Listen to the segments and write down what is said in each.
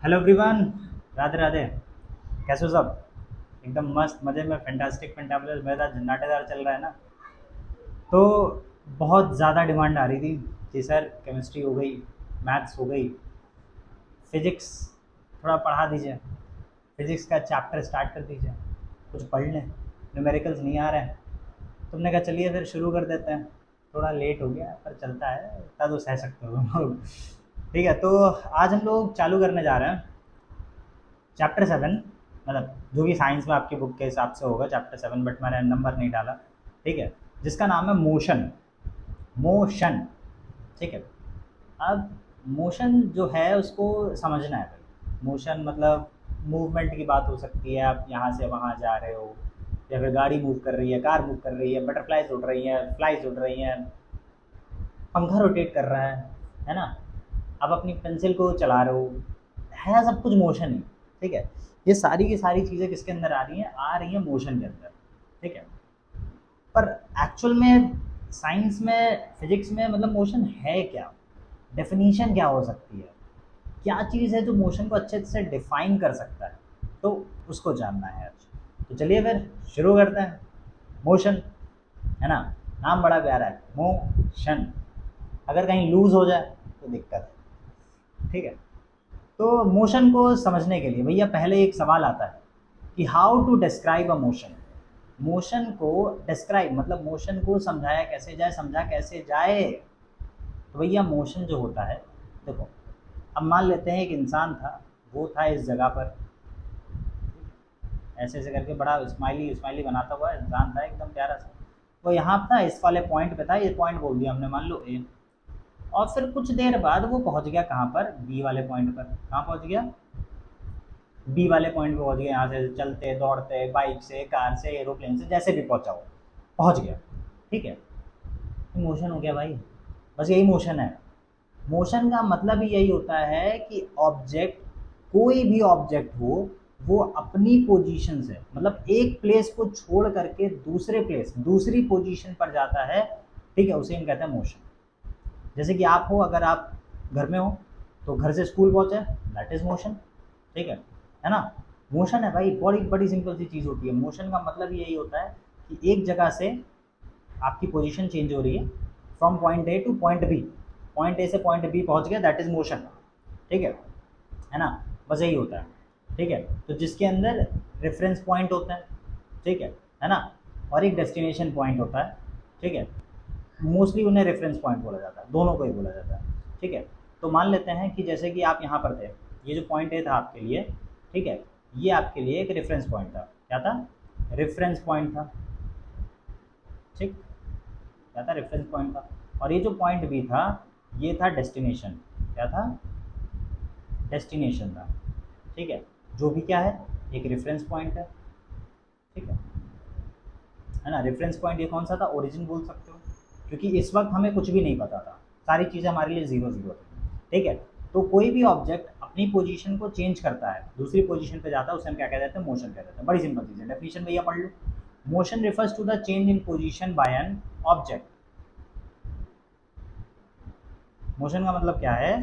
Hello everyone. Radhe Radhe. कैसे हो सब? एकदम मस्त मज़े में, फैंटास्टिक फैंटाबुलस मज़ेदार झन्नाटेदार चल रहा है ना। तो बहुत ज़्यादा डिमांड आ रही थी कि सर केमिस्ट्री हो गई, मैथ्स हो गई, फिज़िक्स थोड़ा पढ़ा दीजिए, फिज़िक्स का चैप्टर स्टार्ट कर दीजिए, कुछ पढ़ लें, न्यूमेरिकल्स नहीं आ रहे हैं। तुमने कहा चलिए फिर शुरू कर देते हैं। थोड़ा लेट हो गया पर चलता है, इतना तो सह सकते हो तुम लोग। ठीक है, तो आज हम लोग चालू करने जा रहे हैं चैप्टर 7। मतलब जो कि साइंस में आपकी बुक के हिसाब से होगा चैप्टर 7, बट मैंने नंबर नहीं डाला। ठीक है, जिसका नाम है मोशन। मोशन। ठीक है। अब मोशन जो है उसको समझना है भाई। मोशन मतलब मूवमेंट की बात हो सकती है, आप यहाँ से वहाँ जा रहे हो, या फिर गाड़ी मूव कर रही है, कार मूव कर रही है, बटरफ्लाइज उड़ रही हैं, फ्लाइज उड़ रही हैं, पंखा रोटेट कर रहा है ना। आप अपनी पेंसिल को चला रहे हो, है सब कुछ मोशन ही। ठीक है, ये सारी की सारी चीज़ें किसके अंदर आ रही हैं मोशन के अंदर। ठीक है, पर एक्चुअल में साइंस में, फिजिक्स में मतलब मोशन है क्या, डेफिनीशन क्या हो सकती है, क्या चीज़ है जो मोशन को अच्छे से डिफाइन कर सकता है, तो उसको जानना है आज। तो चलिए फिर शुरू करते हैं। मोशन, है ना, नाम बड़ा प्यारा है, मोशन। अगर कहीं लूज हो जाए तो दिक्कत है। ठीक है, तो मोशन को समझने के लिए भैया पहले एक सवाल आता है कि how to describe a motion. Motion को डिस्क्राइब मतलब मोशन को समझाया कैसे जाए, समझा कैसे जाए। तो भैया मोशन जो होता है, देखो, अब मान लेते हैं एक इंसान था, वो था इस जगह पर, ऐसे ऐसे करके बड़ा स्माइली स्माइली बनाता हुआ इंसान था एकदम प्यारा सा। वो यहाँ था, इस वाले पॉइंट पे था, ये पॉइंट बोल दिया हमने, मान लो ए। और फिर कुछ देर बाद वो पहुँच गया कहाँ पर, बी वाले पॉइंट पर। कहाँ पहुँच गया? बी वाले पॉइंट पे पहुँच गया। यहाँ से चलते दौड़ते, बाइक से, कार से, एरोप्लेन से, जैसे भी पहुँचा हो, पहुँच गया। ठीक है, मोशन हो गया भाई, बस यही मोशन है। मोशन का मतलब ही यही होता है कि ऑब्जेक्ट, कोई भी ऑब्जेक्ट हो, वो अपनी पोजीशन से, मतलब एक प्लेस को छोड़ करके दूसरे प्लेस, दूसरी पोजीशन पर जाता है। ठीक है, उसे हम कहते हैं मोशन। जैसे कि आप हो, अगर आप घर में हो तो घर से स्कूल पहुंचे, दैट इज मोशन। ठीक है ना। मोशन है भाई, बड़ी बड़ी सिंपल सी चीज़ होती है। मोशन का मतलब यही होता है कि एक जगह से आपकी पोजीशन चेंज हो रही है, from point A to point B. Point A से पॉइंट बी पहुंच गया, दैट इज मोशन। ठीक है ना। बस यही होता है। ठीक है, तो जिसके अंदर रेफरेंस पॉइंट होता है ना, और एक डेस्टिनेशन पॉइंट होता है। ठीक है, मोस्टली उन्हें रेफरेंस पॉइंट बोला जाता है, दोनों को ही बोला जाता है। ठीक है, तो मान लेते हैं कि जैसे कि आप यहाँ पर थे, ये जो पॉइंट ए था आपके लिए, ठीक है, ये आपके लिए एक रेफरेंस पॉइंट था। क्या था? रेफरेंस पॉइंट था। ठीक, क्या था? रेफरेंस पॉइंट था। और ये जो पॉइंट बी था, ये था डेस्टिनेशन। क्या था? डेस्टिनेशन था। ठीक है, जो भी क्या है, एक रेफरेंस पॉइंट है। ठीक है ना। रेफरेंस पॉइंट ये कौन सा था? ओरिजिन बोल सकते हो, क्योंकि इस वक्त हमें कुछ भी नहीं पता था, सारी चीज़ें हमारे लिए ज़ीरो ज़ीरो थी। ठीक है, तो कोई भी ऑब्जेक्ट अपनी पोजीशन को चेंज करता है, दूसरी पोजीशन पे जाता है, उसे हम क्या कह देते हैं? मोशन कह देते हैं। बड़ी सिंपल चीज़ है, डेफिनेशन भैया पढ़ लो। Motion refers to the change in position by an object. Motion का मतलब क्या है?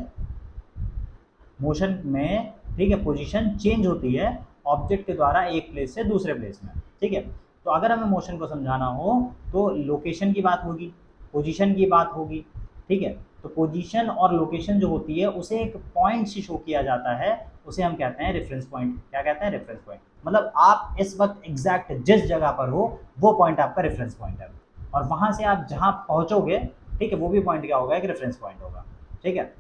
मोशन में, ठीक है, पोजीशन चेंज होती है ऑब्जेक्ट के द्वारा एक प्लेस से दूसरे प्लेस में। ठीक है, तो अगर हमें मोशन को समझाना हो तो लोकेशन की बात होगी, पोजीशन की बात होगी। ठीक है, तो पोजीशन और लोकेशन जो होती है उसे एक पॉइंट से शो किया जाता है, उसे हम कहते हैं रेफरेंस पॉइंट। क्या कहते हैं? Reference point. मतलब आप इस वक्त एग्जैक्ट जिस जगह पर हो, वो पॉइंट आपका रेफरेंस पॉइंट है, और वहाँ से आप जहाँ पहुँचोगे, ठीक है, वो भी पॉइंट क्या होगा? एक रेफरेंस पॉइंट होगा। ठीक है,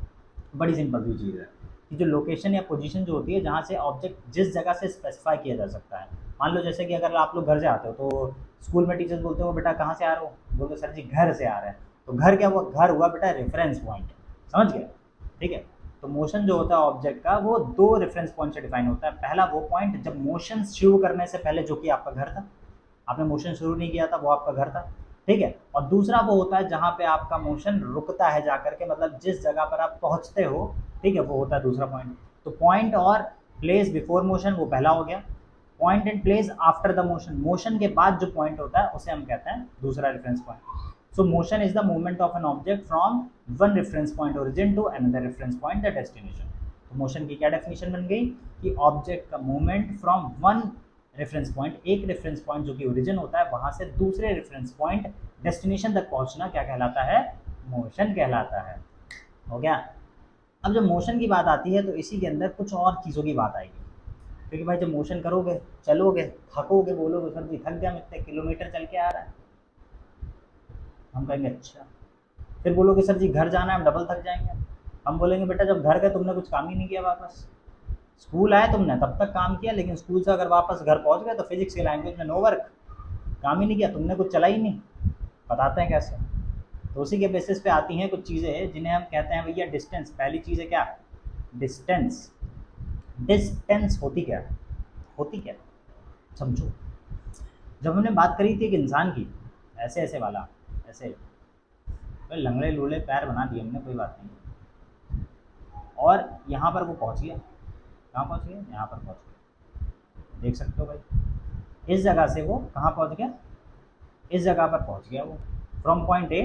बड़ी सिंपल सी चीज़ है कि जो लोकेशन या पोजीशन जो होती है, जहाँ से ऑब्जेक्ट जिस जगह से स्पेसिफाई किया जा सकता है। मान लो जैसे कि अगर आप लोग घर से आते हो तो स्कूल में टीचर्स बोलते हो बेटा कहाँ से आ रहे हो, बोलते सर जी घर से आ रहे हैं। तो घर क्या हुआ? घर हुआ बेटा रेफरेंस पॉइंट। समझ गए? ठीक है, तो मोशन जो होता है ऑब्जेक्ट का, वो दो रेफरेंस पॉइंट से डिफाइन होता है। पहला वो पॉइंट जब मोशन शुरू करने से पहले, जो कि आपका घर था, आपने मोशन शुरू नहीं किया था, वो आपका घर था। ठीक है, और दूसरा वो होता है जहाँ पे आपका मोशन रुकता है जाकर के, मतलब जिस जगह पर आप पहुँचते हो, ठीक है, वो होता है दूसरा पॉइंट। तो पॉइंट और प्लेस बिफोर मोशन, वो पहला हो गया। Point and place after the motion, motion के बाद जो पॉइंट होता है उसे हम कहते हैं दूसरा reference point. So motion is the movement of an object from one reference point origin to another reference point the destination. तो मोशन की क्या डेफिनेशन बन गई कि ऑब्जेक्ट का movement from one reference point, एक रेफरेंस पॉइंट जो कि ओरिजिन होता है वहां से दूसरे रेफरेंस पॉइंट डेस्टिनेशन तक पहुंचना क्या कहलाता है, मोशन कहलाता है। हो गया। अब जब मोशन की बात आती है तो इसी के अंदर कुछ और चीज़ों की बात आएगी, क्योंकि भाई जब मोशन करोगे, चलोगे, थकोगे, बोलोगे सर जी थक गया, मैं इतने किलोमीटर चल के आ रहा है, हम कहेंगे अच्छा। फिर बोलोगे सर जी घर जाना है, हम डबल थक जाएंगे। हम बोलेंगे बेटा जब घर गए तुमने कुछ काम ही नहीं किया, वापस स्कूल आए तुमने तब तक काम किया, लेकिन स्कूल से अगर वापस घर पहुंच गए तो फिजिक्स की लैंग्वेज में नो वर्क, काम ही नहीं किया तुमने, कुछ चला ही नहीं। बताते हैं कैसे। तो उसी के बेसिस पे आती हैं कुछ चीज़ें जिन्हें हम कहते हैं भैया डिस्टेंस। पहली चीज़ है क्या, डिस्टेंस। डिस्टेंस होती क्या है, होती क्या है? समझो। जब हमने बात करी थी एक इंसान की, ऐसे ऐसे वाला, ऐसे तो लंगड़े लूले पैर बना दिए हमने, कोई बात नहीं, और यहाँ पर वो पहुँच गया, कहाँ पहुँच गया, यहाँ पर पहुँच गया, देख सकते हो भाई। इस जगह से वो कहाँ पहुँच गया, इस जगह पर पहुँच गया वो, from point A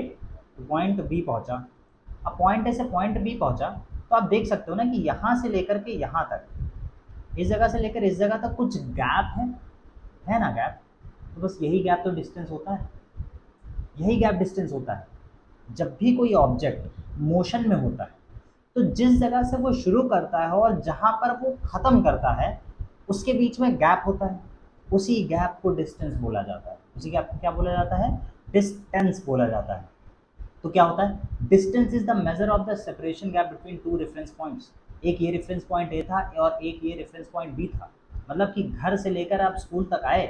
to point B पहुँचा। अब पॉइंट ए से पॉइंट बी पहुँचा तो आप देख सकते हो ना कि यहाँ से लेकर के यहाँ तक, इस जगह से लेकर इस जगह तक कुछ गैप है ना गैप। तो बस यही गैप तो डिस्टेंस होता है, यही गैप डिस्टेंस होता है। जब भी कोई ऑब्जेक्ट मोशन में होता है तो जिस जगह से वो शुरू करता है और जहाँ पर वो ख़त्म करता है उसके बीच में गैप होता है, उसी गैप को डिस्टेंस बोला जाता है। उसी गैप को क्या बोला जाता है, डिस्टेंस बोला जाता है। तो क्या होता है, distance is the measure of the separation gap between two reference points. एक ये रेफरेंस पॉइंट ए था और एक ये रेफरेंस पॉइंट बी था। मतलब कि घर से लेकर आप स्कूल तक आए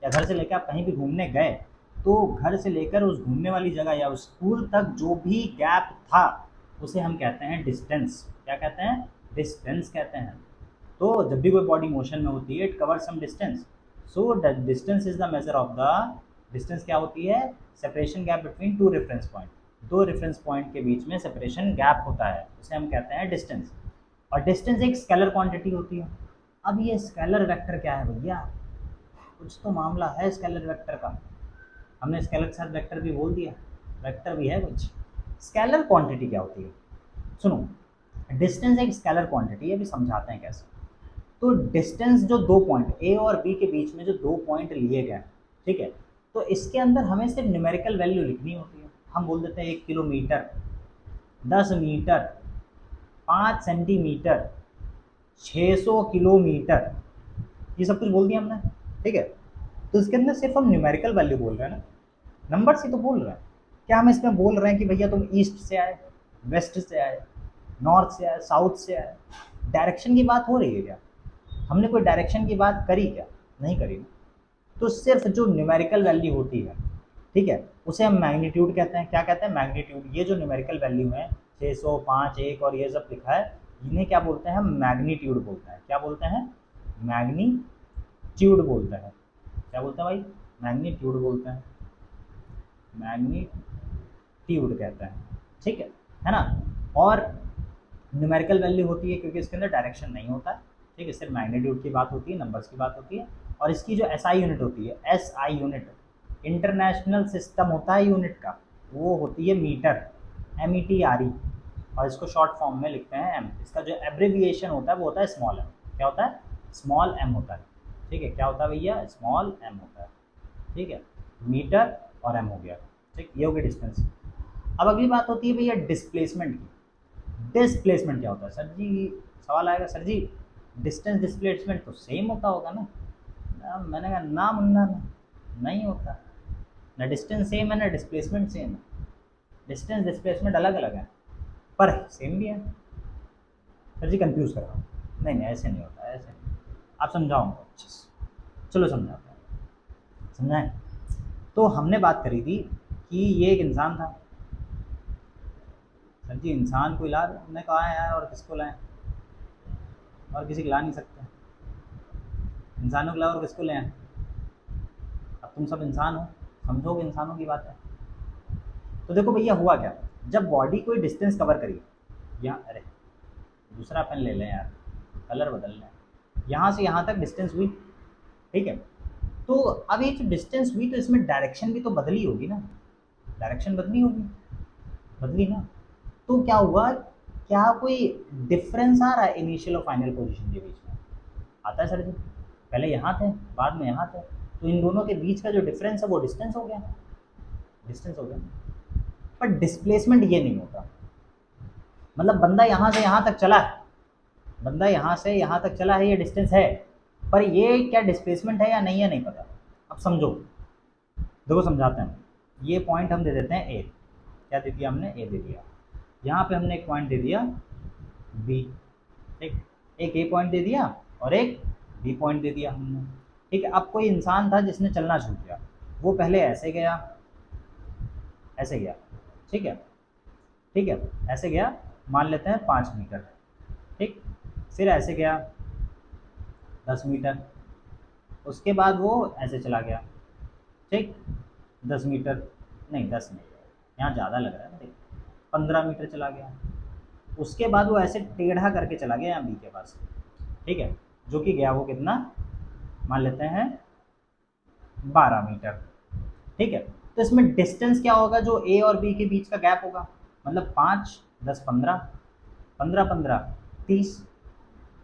या घर से लेकर आप कहीं भी घूमने गए, तो घर से लेकर उस घूमने वाली जगह या उस स्कूल तक जो भी गैप था उसे हम कहते हैं डिस्टेंस। क्या कहते हैं, डिस्टेंस कहते हैं। तो जब भी कोई बॉडी मोशन में होती है it cover some distance, so the distance is the measure of the, distance क्या होती है, separation gap between two reference point. दो रेफरेंस पॉइंट के बीच में सेपरेशन गैप होता है, उसे हम कहते हैं डिस्टेंस। और डिस्टेंस एक स्केलर क्वांटिटी होती है। अब ये स्केलर वेक्टर क्या है भैया, कुछ तो मामला है स्केलर वेक्टर का। हमने स्केलर के साथ वेक्टर भी बोल दिया, वेक्टर भी है कुछ। स्केलर क्वांटिटी क्या होती है, सुनो। डिस्टेंस एक स्केलर क्वांटिटी है, अभी समझाते हैं कैसे। तो डिस्टेंस जो दो पॉइंट ए और बी के बीच में जो दो पॉइंट लिए गए, ठीक है, तो इसके अंदर हमें सिर्फ न्यूमेरिकल वैल्यू लिखनी होती है। हम बोल देते हैं 1 किलोमीटर, 10 मीटर, 5 सेंटीमीटर, 600 किलोमीटर, ये सब कुछ बोल दिया हमने, ठीक है। तो इसके अंदर सिर्फ हम न्यूमेरिकल वैल्यू बोल रहे हैं ना, नंबर से तो बोल रहे हैं। क्या हम इसमें बोल रहे हैं कि भैया तुम ईस्ट से आए, वेस्ट से आए, नॉर्थ से आए, साउथ से आए, डायरेक्शन की बात हो रही है क्या? हमने कोई डायरेक्शन की बात करी क्या? नहीं करी ना। तो सिर्फ जो न्यूमेरिकल वैल्यू होती है, ठीक है, उसे हम मैग्नीट्यूड कहते हैं। क्या कहते हैं, मैग्नीट्यूड। ये जो न्यूमेरिकल वैल्यू है 600, 5, 1 और ये सब लिखा है, इन्हें क्या बोलते हैं, मैग्नीट्यूड बोलते हैं। क्या बोलते हैं, मैग्नीट्यूड बोलते हैं। क्या बोलते हैं भाई, मैग्नीट्यूड बोलते हैं, मैग्नीट्यूड कहते हैं, ठीक है ना। और न्यूमेरिकल वैल्यू होती है क्योंकि इसके अंदर डायरेक्शन नहीं होता है, ठीक है, सिर्फ मैग्नीट्यूड की बात होती है, नंबर्स की बात होती है। और इसकी जो एसआई यूनिट होती है, एसआई यूनिट, इंटरनेशनल सिस्टम होता है यूनिट का, वो होती है मीटर, METRE। और इसको शॉर्ट फॉर्म में लिखते हैं एम। इसका जो एब्रिविएशन होता है वो होता है स्मॉल एम। क्या होता है, स्मॉल एम होता है, ठीक है। क्या होता है भैया, स्मॉल एम होता है, ठीक है। मीटर और एम हो गया, ठीक, ये हो गया डिस्टेंस। अब अगली बात होती है भैया डिस्प्लेसमेंट की। डिस्प्लेसमेंट क्या होता है सर जी, सवाल आएगा सर जी डिस्टेंस डिस्प्लेसमेंट तो सेम होता होगा ना। मैंने कहा ना मुन्ना ना, नहीं होता ना। डिस्टेंस सेम है ना डिस्प्लेसमेंट सेम है। डिस्टेंस डिस्प्लेसमेंट अलग अलग है पर सेम भी है। सर जी कंफ्यूज कर रहा हूँ, नहीं नहीं ऐसे नहीं होता, ऐसे नहीं। आप समझाओ हमको अच्छे से, चलो समझाते हैं, समझाएं। तो हमने बात करी थी कि ये एक इंसान था। सर जी इंसान को ला रहे, हमने कहा है यार और किसको लाएं, और किसी को ला नहीं सकते, इंसानों को लाओ और किसको ले आएं। अब तुम सब इंसान हो, समझोगे इंसानों की बात है। तो देखो भैया हुआ क्या, जब बॉडी कोई डिस्टेंस कवर करी, यहाँ अरे दूसरा पेन ले लें यार, कलर बदल लें, यहाँ से यहाँ तक डिस्टेंस हुई, ठीक है। तो अब ये जो डिस्टेंस हुई तो इसमें डायरेक्शन भी तो बदली होगी ना, डायरेक्शन बदली होगी, बदली ना। तो क्या हुआ क्या कोई डिफरेंस आ रहा है इनिशियल और फाइनल पोजीशन के बीच में? आता है सर जी, पहले यहाँ थे बाद में यहाँ थे, तो इन दोनों के बीच का जो डिफरेंस है वो डिस्टेंस हो गया, डिस्टेंस हो गया। पर डिस्प्लेसमेंट ये नहीं होता, मतलब बंदा यहाँ से यहाँ तक चला है, बंदा यहाँ से यहाँ तक चला है, ये डिस्टेंस है, पर ये क्या डिस्प्लेसमेंट है या नहीं है नहीं पता। अब समझो, देखो समझाते हैं। ये पॉइंट हम दे देते हैं ए, क्या दे दिया हमने? ए दे दिया। यहाँ पे हमने एक पॉइंट दे दिया बी, ठीक, एक ए पॉइंट दे दिया और एक बी पॉइंट दे दिया हमने, ठीक है। अब कोई इंसान था जिसने चलना छूट गया, वो पहले ऐसे गया, ऐसे गया, ठीक है, ठीक है, ऐसे गया, मान लेते हैं 5 मीटर, ठीक, फिर ऐसे गया 10 मीटर, उसके बाद वो ऐसे चला गया, ठीक, 10 मीटर, नहीं 10 नहीं, यहाँ ज़्यादा लग रहा है, देख 15 मीटर चला गया, उसके बाद वो ऐसे टेढ़ा करके चला गया यहाँ बी के पास, ठीक है, जो कि गया वो कितना, मान लेते हैं 12 मीटर, ठीक है। तो इसमें डिस्टेंस क्या होगा जो ए और बी के बीच का गैप होगा, मतलब 5 10 15, 15 15 30,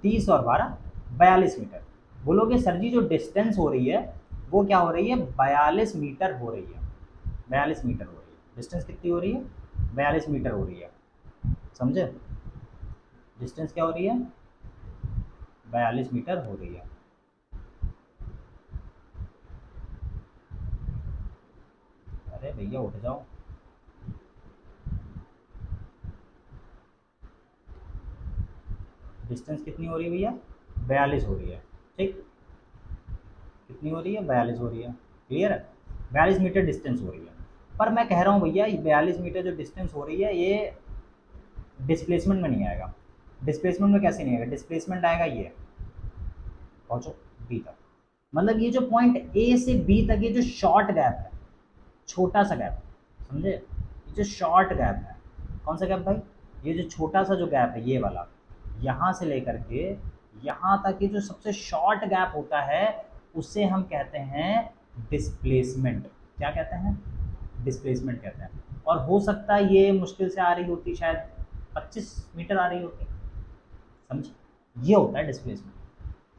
30 और 12 42 मीटर। बोलोगे सर जी जो डिस्टेंस हो रही है वो क्या हो रही है? 42 मीटर हो रही है, 42 मीटर हो रही है। डिस्टेंस कितनी हो रही है? 42 मीटर हो रही है, समझे? डिस्टेंस क्या हो रही है? 42 मीटर हो रही है। अरे भैया उठ जाओ, डिस्टेंस कितनी हो रही है भैया? 42 हो रही है, ठीक, कितनी हो रही है? 42 हो रही है, क्लियर है? 42 मीटर डिस्टेंस हो रही है। पर मैं कह रहा हूँ भैया ये 42 मीटर जो डिस्टेंस हो रही है ये डिस्प्लेसमेंट में नहीं आएगा। डिस्प्लेसमेंट में कैसे नहीं आएगा? डिस्प्लेसमेंट आएगा ये, पहुँचो बी तक, मतलब ये जो पॉइंट ए से बी तक ये जो शॉर्ट गैप है, छोटा सा गैप, समझे? ये जो शॉर्ट गैप है, कौन सा गैप भाई? ये जो छोटा सा जो गैप है ये वाला, यहाँ से लेकर के यहाँ तक ये जो सबसे शॉर्ट गैप होता है उसे हम कहते हैं डिस्प्लेसमेंट। क्या कहते हैं? डिस्प्लेसमेंट कहते हैं। और हो सकता है ये मुश्किल से आ रही होती, शायद 25 मीटर आ रही होती, समझे? ये होता है डिस्प्लेसमेंट।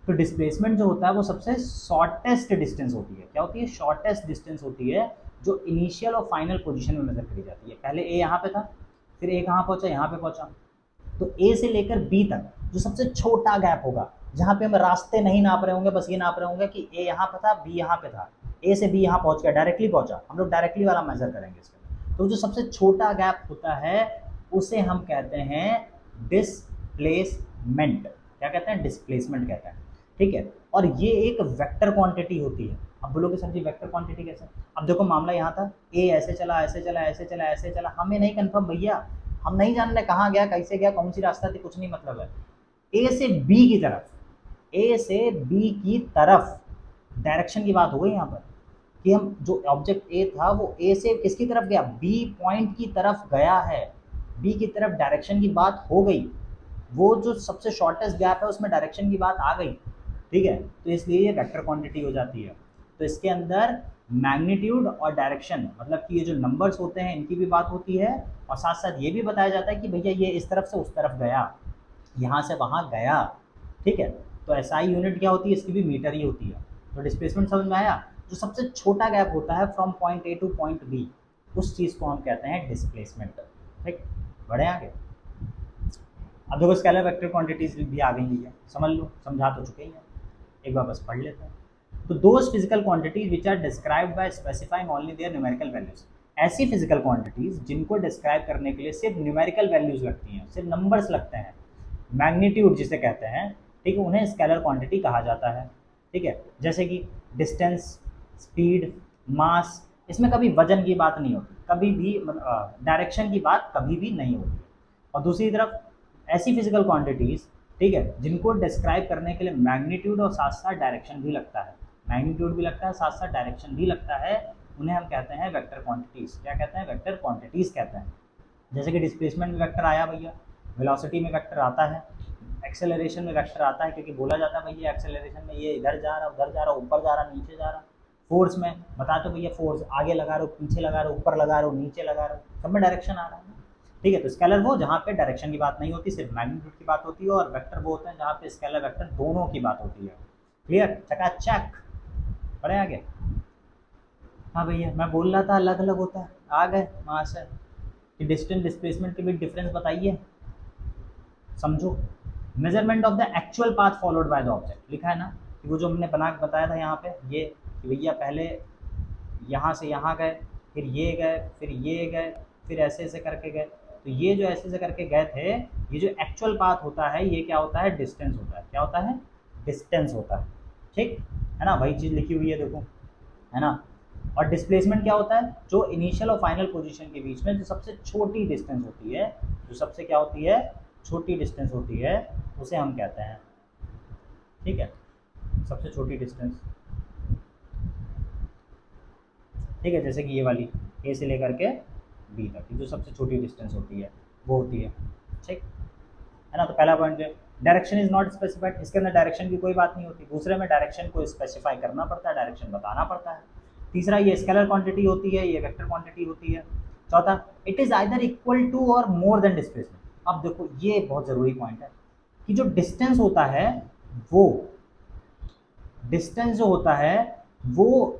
तो डिस्प्लेसमेंट जो होता है वो सबसे शॉर्टेस्ट डिस्टेंस होती है। क्या होती है? शॉर्टेस्ट डिस्टेंस होती है जो इनिशियल और फाइनल पोजीशन में मेजर करी जाती है। पहले ए यहाँ पे था, फिर ए कहाँ पहुँचा? यहाँ पे पहुँचा। तो ए से लेकर बी तक जो सबसे छोटा गैप होगा, जहाँ पे हम रास्ते नहीं नाप रहे होंगे, बस ये नाप रहे होंगे कि ए यहाँ पे था, बी यहाँ पे था, ए से बी यहाँ पहुँच गया, डायरेक्टली पहुँचा, हम लोग डायरेक्टली वाला मेजर करेंगे इसके। तो जो सबसे छोटा गैप होता है उसे हम कहते हैं डिस्प्लेसमेंट। क्या कहते हैं? डिस्प्लेसमेंट कहते हैं, ठीक है। और ये एक वेक्टर क्वांटिटी होती है। अब बोलोगे सर जी वेक्टर क्वांटिटी कैसे? अब देखो मामला यहाँ था, ए ऐसे चला, ऐसे चला, ऐसे चला, ऐसे चला, हमें नहीं कन्फर्म भैया, हम नहीं जान रहे कहाँ गया, कैसे गया, कौन सी रास्ता थी, कुछ नहीं मतलब है। ए से बी की तरफ, ए से बी की तरफ डायरेक्शन की बात हो गई यहाँ पर, कि हम जो ऑब्जेक्ट ए था वो ए से किसकी तरफ गया? बी पॉइंट की तरफ गया है, बी की तरफ डायरेक्शन की बात हो गई। वो जो सबसे शॉर्टेस्ट गैप है उसमें डायरेक्शन की बात आ गई, ठीक है। तो इसलिए ये वेक्टर क्वांटिटी हो जाती है। तो इसके अंदर मैग्नीट्यूड और डायरेक्शन, मतलब कि ये जो नंबर्स होते हैं इनकी भी बात होती है, और साथ साथ ये भी बताया जाता है कि भैया ये इस तरफ से उस तरफ गया, यहाँ से वहाँ गया, ठीक है। तो एसआई यूनिट क्या होती है? इसकी भी मीटर ही होती है। तो डिस्प्लेसमेंट समझ में आया? जो सबसे छोटा गैप होता है from point A to point B, उस चीज़ को हम कहते हैं डिस्प्लेसमेंट, ठीक। बढ़े आगे। अब देखो स्केलर वेक्टर क्वांटिटीज भी आ गई है, समझ लो, समझा तो चुके ही हैं, एक बार बस पढ़ लेते हैं। तो those physical quantities which are described by specifying only their numerical values, ऐसी फिजिकल क्वांटिटीज जिनको डिस्क्राइब करने के लिए सिर्फ न्यूमेरिकल वैल्यूज लगती हैं, सिर्फ नंबर्स लगते हैं, मैग्नीट्यूड जिसे कहते हैं, ठीक है, उन्हें स्केलर क्वांटिटी कहा जाता है, ठीक है। जैसे कि डिस्टेंस, स्पीड, मास, इसमें कभी वजन की बात नहीं होती, कभी भी डायरेक्शन की बात कभी भी नहीं होती। और दूसरी तरफ ऐसी फिजिकल क्वांटिटीज़, ठीक है, जिनको डिस्क्राइब करने के लिए मैग्नीट्यूड और साथ साथ डायरेक्शन भी लगता है, मैग्नीट्यूड भी लगता है, साथ साथ डायरेक्शन भी लगता है, उन्हें हम कहते हैं वेक्टर क्वांटिटीज़। क्या कहते हैं? वेक्टर क्वांटिटीज़ कहते हैं। जैसे कि डिस्प्लेसमेंट में वेक्टर आया भैया, वेलोसिटी में वेक्टर आता है, एक्सेलरेशन में वेक्टर आता है, क्योंकि बोला जाता है भैया एक्सेलरेशन में ये इधर जा रहा, उधर जा रहा, ऊपर जा रहा, नीचे जा रहा। फोर्स में बता दो भैया, फोर्स आगे लगा रहे हो, पीछे लगा रहे हो, ऊपर लगा रहे हो, नीचे लगा रहे हो, सब में डायरेक्शन आ रहा है, ठीक है। तो स्केलर वो जहाँ पे डायरेक्शन की बात नहीं होती, सिर्फ मैग्नीट्यूड की बात होती है, और वेक्टर वो होते हैं जहाँ पे स्केलर वेक्टर दोनों की बात होती है। क्लियर, चकाचक, पढ़े आगे। हाँ भैया, मैं बोल रहा था अलग अलग होता है, आ गए वहाँ से कि डिस्टेंस डिस्प्लेसमेंट के बीच डिफरेंस बताइए, समझो। Measurement of the actual path followed by the object, लिखा है ना कि वो जो हमने बना के बताया था यहाँ पे, ये कि भैया पहले यहाँ से यहाँ गए, फिर ये गए, फिर ये गए, फिर ऐसे ऐसे करके गए। तो ये जो ऐसे ऐसे करके गए थे, ये जो एक्चुअल पाथ होता है ये क्या होता है, डिस्टेंस होता है। क्या होता है, डिस्टेंस होता है। ठीक है ना, वही चीज़ लिखी हुई है देखो, है ना। और डिस्प्लेसमेंट क्या होता है, जो इनिशियल और फाइनल पोजीशन के बीच में जो सबसे छोटी डिस्टेंस होती है, जो सबसे क्या होती है, छोटी डिस्टेंस होती है, उसे हम कहते हैं। ठीक है, सबसे छोटी डिस्टेंस। ठीक है, जैसे कि ये वाली ए से लेकर के बी तक जो सबसे छोटी डिस्टेंस होती है वो होती है। ठीक है ना। तो पहला पॉइंट है डायरेक्शन इज नॉट स्पेसिफाइड, इसके अंदर डायरेक्शन की कोई बात नहीं होती। दूसरे में डायरेक्शन को स्पेसिफाई करना पड़ता है, डायरेक्शन बताना पड़ता है। तीसरा, ये स्केलर क्वांटिटी होती है, ये वेक्टर क्वांटिटी होती है। चौथा, it is either equal to or more then displacement. अब देखो ये बहुत ज़रूरी पॉइंट है कि जो डिस्टेंस होता है, वो डिस्टेंस जो होता है वो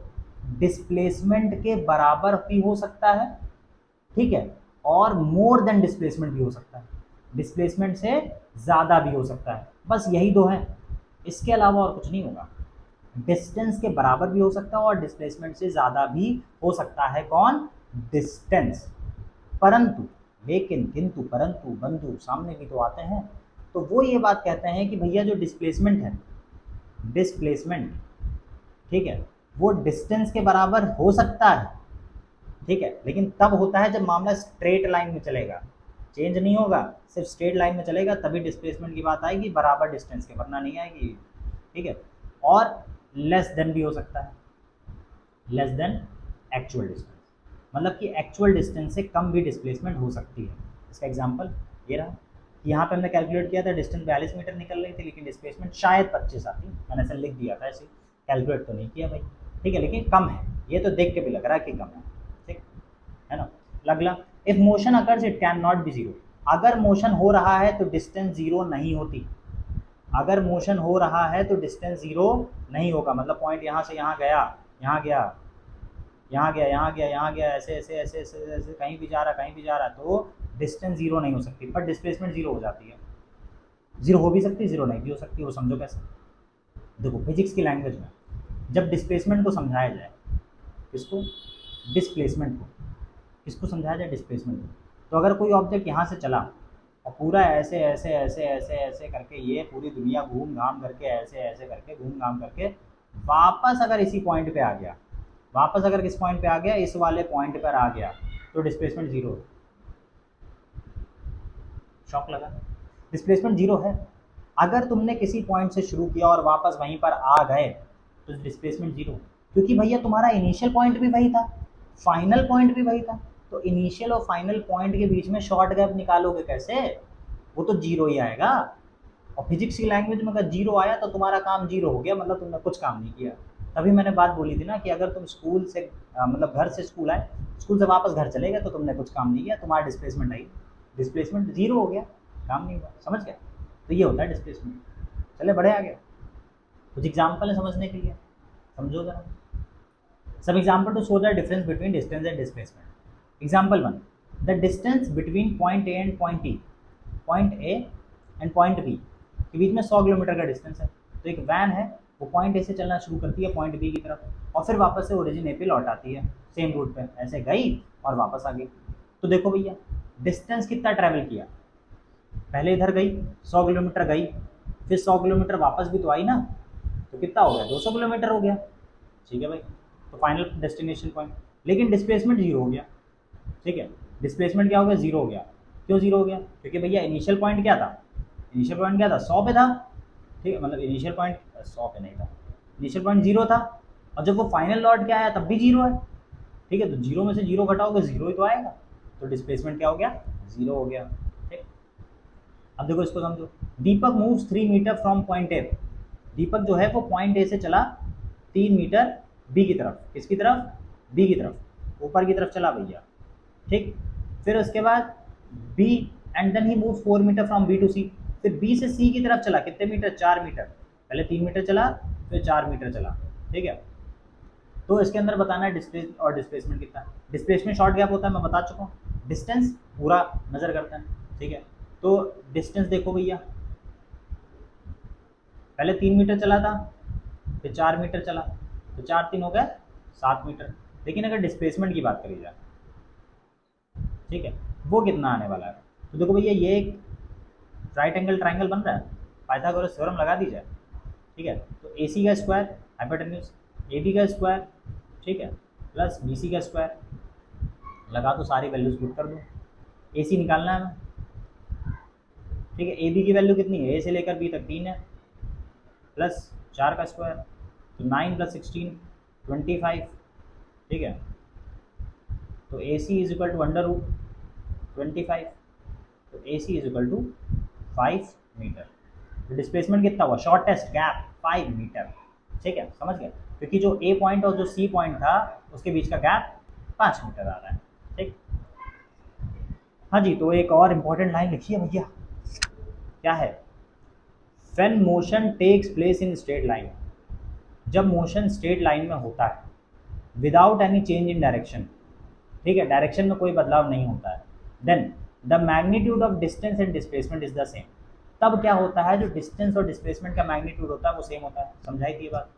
डिस्प्लेसमेंट के बराबर भी हो सकता है, ठीक है, और मोर देन डिस्प्लेसमेंट भी हो सकता है, डिस्प्लेसमेंट से ज़्यादा भी हो सकता है। बस यही दो है, इसके अलावा और कुछ नहीं होगा। डिस्टेंस के बराबर भी हो सकता है और डिस्प्लेसमेंट से ज़्यादा भी हो सकता है। कौन, डिस्टेंस। परंतु, लेकिन, किंतु, परंतु, बंधु सामने भी तो आते हैं। तो वो ये बात कहते हैं कि भैया जो डिस्प्लेसमेंट है, डिस्प्लेसमेंट, ठीक है, वो डिस्टेंस के बराबर हो सकता है, ठीक है, लेकिन तब होता है जब मामला स्ट्रेट लाइन में चलेगा, चेंज नहीं होगा, सिर्फ स्ट्रेट लाइन में चलेगा, तभी डिस्प्लेसमेंट की बात आएगी बराबर डिस्टेंस के, वरना नहीं आएगी। ठीक है, और लेस देन भी हो सकता है, लेस देन एक्चुअल डिस्टेंस, मतलब कि एक्चुअल डिस्टेंस से कम भी डिस्प्लेसमेंट हो सकती है। इसका एग्जांपल ये रहा कि यहाँ पे हमने कैलकुलेट किया था, डिस्टेंस 42 मीटर निकल रही थी, लेकिन डिस्प्लेसमेंट शायद 25 आती, मैंने ऐसा लिख दिया था, ऐसे कैलकुलेट तो नहीं किया भाई, ठीक है, लेकिन कम है, ये तो देख के भी लग रहा है कि कम है, ठीक है ना। अगला, if motion occurs it can not be zero, अगर मोशन हो रहा है तो डिस्टेंस जीरो नहीं होती, अगर मोशन हो रहा है तो डिस्टेंस जीरो नहीं होगा, मतलब पॉइंट यहाँ से यहाँ गया, यहाँ गया, यहाँ गया, यहाँ गया, यहाँ गया, ऐसे ऐसे ऐसे ऐसे ऐसे कहीं भी जा रहा, कहीं भी जा रहा, तो डिस्टेंस जीरो नहीं हो सकती, पर डिस्प्लेसमेंट जीरो हो जाती है। जीरो हो भी सकती है, जीरो नहीं भी हो सकती, वो समझो कैसे। देखो फिजिक्स की लैंग्वेज में जब डिस्प्लेसमेंट को समझाया जाए, किसको, डिस्प्लेसमेंट को, किसको समझाया जाए, डिस्प्लेसमेंट को, तो अगर कोई ऑब्जेक्ट यहाँ से चला और पूरा ऐसे ऐसे ऐसे ऐसे ऐसे करके ये पूरी दुनिया घूम घाम करके ऐसे ऐसे करके घूम घाम करके वापस अगर इसी पॉइंट पे आ गया, वापस अगर किस पॉइंट पे आ गया, इस वाले पॉइंट पर आ गया, तो डिस्प्लेसमेंट जीरो। शॉक लगा, डिस्प्लेसमेंट जीरो है। अगर तुमने किसी पॉइंट से शुरू किया और वापस वहीं पर आ गए तो डिस्प्लेसमेंट जीरो, क्योंकि भैया तुम्हारा इनिशियल पॉइंट भी वही था, फाइनल पॉइंट भी वही था, तो इनिशियल और फाइनल पॉइंट के बीच में शॉर्ट गैप निकालोगे कैसे, वो तो जीरो ही आएगा। और फिजिक्स की लैंग्वेज में अगर जीरो आया तो तुम्हारा काम जीरो हो गया, मतलब तुमने कुछ काम नहीं किया। तभी मैंने बात बोली थी ना कि अगर तुम स्कूल से मतलब घर से स्कूल आए, स्कूल से वापस घर चले गए, तो तुमने कुछ काम नहीं किया, तुम्हारा डिस्प्लेसमेंट आई, डिस्प्लेसमेंट जीरो हो गया, काम नहीं हुआ, समझ गया। तो ये होता है डिस्प्लेसमेंट। चले बढ़े आगे, कुछ एग्जाम्पल है समझने के लिए, समझो जरा। सब example to show the difference between distance and displacement. Example 1, the distance between point A and point E, point A and point B के बीच में 100 किलोमीटर का डिस्टेंस है। तो एक वैन है, वो पॉइंट ए से चलना शुरू करती है पॉइंट बी की तरफ, और फिर वापस से ओरिजिन ए पे लौट आती है, सेम रूट पे ऐसे गई और वापस आ गई। तो देखो भैया डिस्टेंस कितना ट्रैवल किया, पहले इधर गई 100 किलोमीटर गई, फिर 100 किलोमीटर वापस भी तो आई ना, तो कितना हो गया, 200 किलोमीटर हो गया, ठीक है भाई, तो फाइनल डेस्टिनेशन पॉइंट। लेकिन डिस्प्लेसमेंट जीरो हो गया, ठीक है, डिस्प्लेसमेंट क्या हो गया, जीरो हो गया। क्यों जीरो हो गया, क्योंकि भैया इनिशियल पॉइंट क्या था, इनिशियल पॉइंट क्या था, 100 पे था, ठीक है, मतलब इनिशियल पॉइंट 100 पे नहीं था, इनिशियल पॉइंट जीरो था, और जब वो फाइनल लौट के आया तब भी जीरो है, ठीक है, तो जीरो में से जीरो घटाओगे जीरो ही तो आएगा, तो डिस्प्लेसमेंट क्या हो गया, जीरो हो गया। ठीक, अब देखो इसको समझो, Deepak moves 3 metre from point A, Deepak जो है वो पॉइंट ए से चला 3 मीटर बी की तरफ, किसकी तरफ, बी की तरफ, ऊपर की तरफ चला भैया, ठीक। फिर उसके बाद B and then he move 4 metre from B to C. फिर बी से सी की तरफ चला कितने मीटर, 4 मीटर, पहले 3 मीटर चला फिर 4 मीटर चला, ठीक है। तो इसके अंदर बताना है डिस्टेंस और डिस्प्लेसमेंट कितना है। डिस्प्लेसमेंट शॉर्ट गैप होता है, मैं बता चुका हूँ। डिस्टेंस पूरा नजर करते हैं, ठीक है। तो डिस्टेंस देखो भैया, पहले 3 मीटर चला था, फिर 4 मीटर चला, तो 4 3 हो गए 7 मीटर। लेकिन अगर डिस्प्लेसमेंट की बात करी जाए, ठीक है, वो कितना आने वाला है, तो देखो भैया ये एक राइट एंगल ट्राइंगल बन रहा है, पाइथागोरस थ्योरम लगा दी जाए, ठीक है। तो ए सी का स्क्वायर हाइपोटेन्यूज, ए बी का स्क्वायर, ठीक है, प्लस बी सी का स्क्वायर, लगा दो, सारी वैल्यूज पुट कर दो। ए सी निकालना है हमें, ठीक है। ए बी की वैल्यू कितनी है, ए से लेकर बी तक 3 है, प्लस 4 का स्क्वायर, तो 9 + 16 25, ठीक है। तो ए सी इज इक्वल टू √25, तो ए सी इज इक्वल टू 5 मीटर। तो डिस्प्लेसमेंट कितना हुआ, शॉर्टेस्ट गैप 5 मीटर, ठीक है, समझ गए। क्योंकि जो ए पॉइंट और जो सी पॉइंट था उसके बीच का गैप 5 मीटर आ रहा है, ठीक। हाँ जी, तो एक और इम्पोर्टेंट लाइन लिखिए भैया, क्या है, when motion takes place in straight line, जब मोशन स्ट्रेट लाइन में होता है without any change in direction, ठीक है, डायरेक्शन में कोई बदलाव नहीं होता है, then the magnitude of distance and displacement is the same. तब क्या होता है, जो डिस्टेंस और डिस्प्लेसमेंट का मैग्नीट्यूड होता है वो सेम होता है। समझाई थी ये बात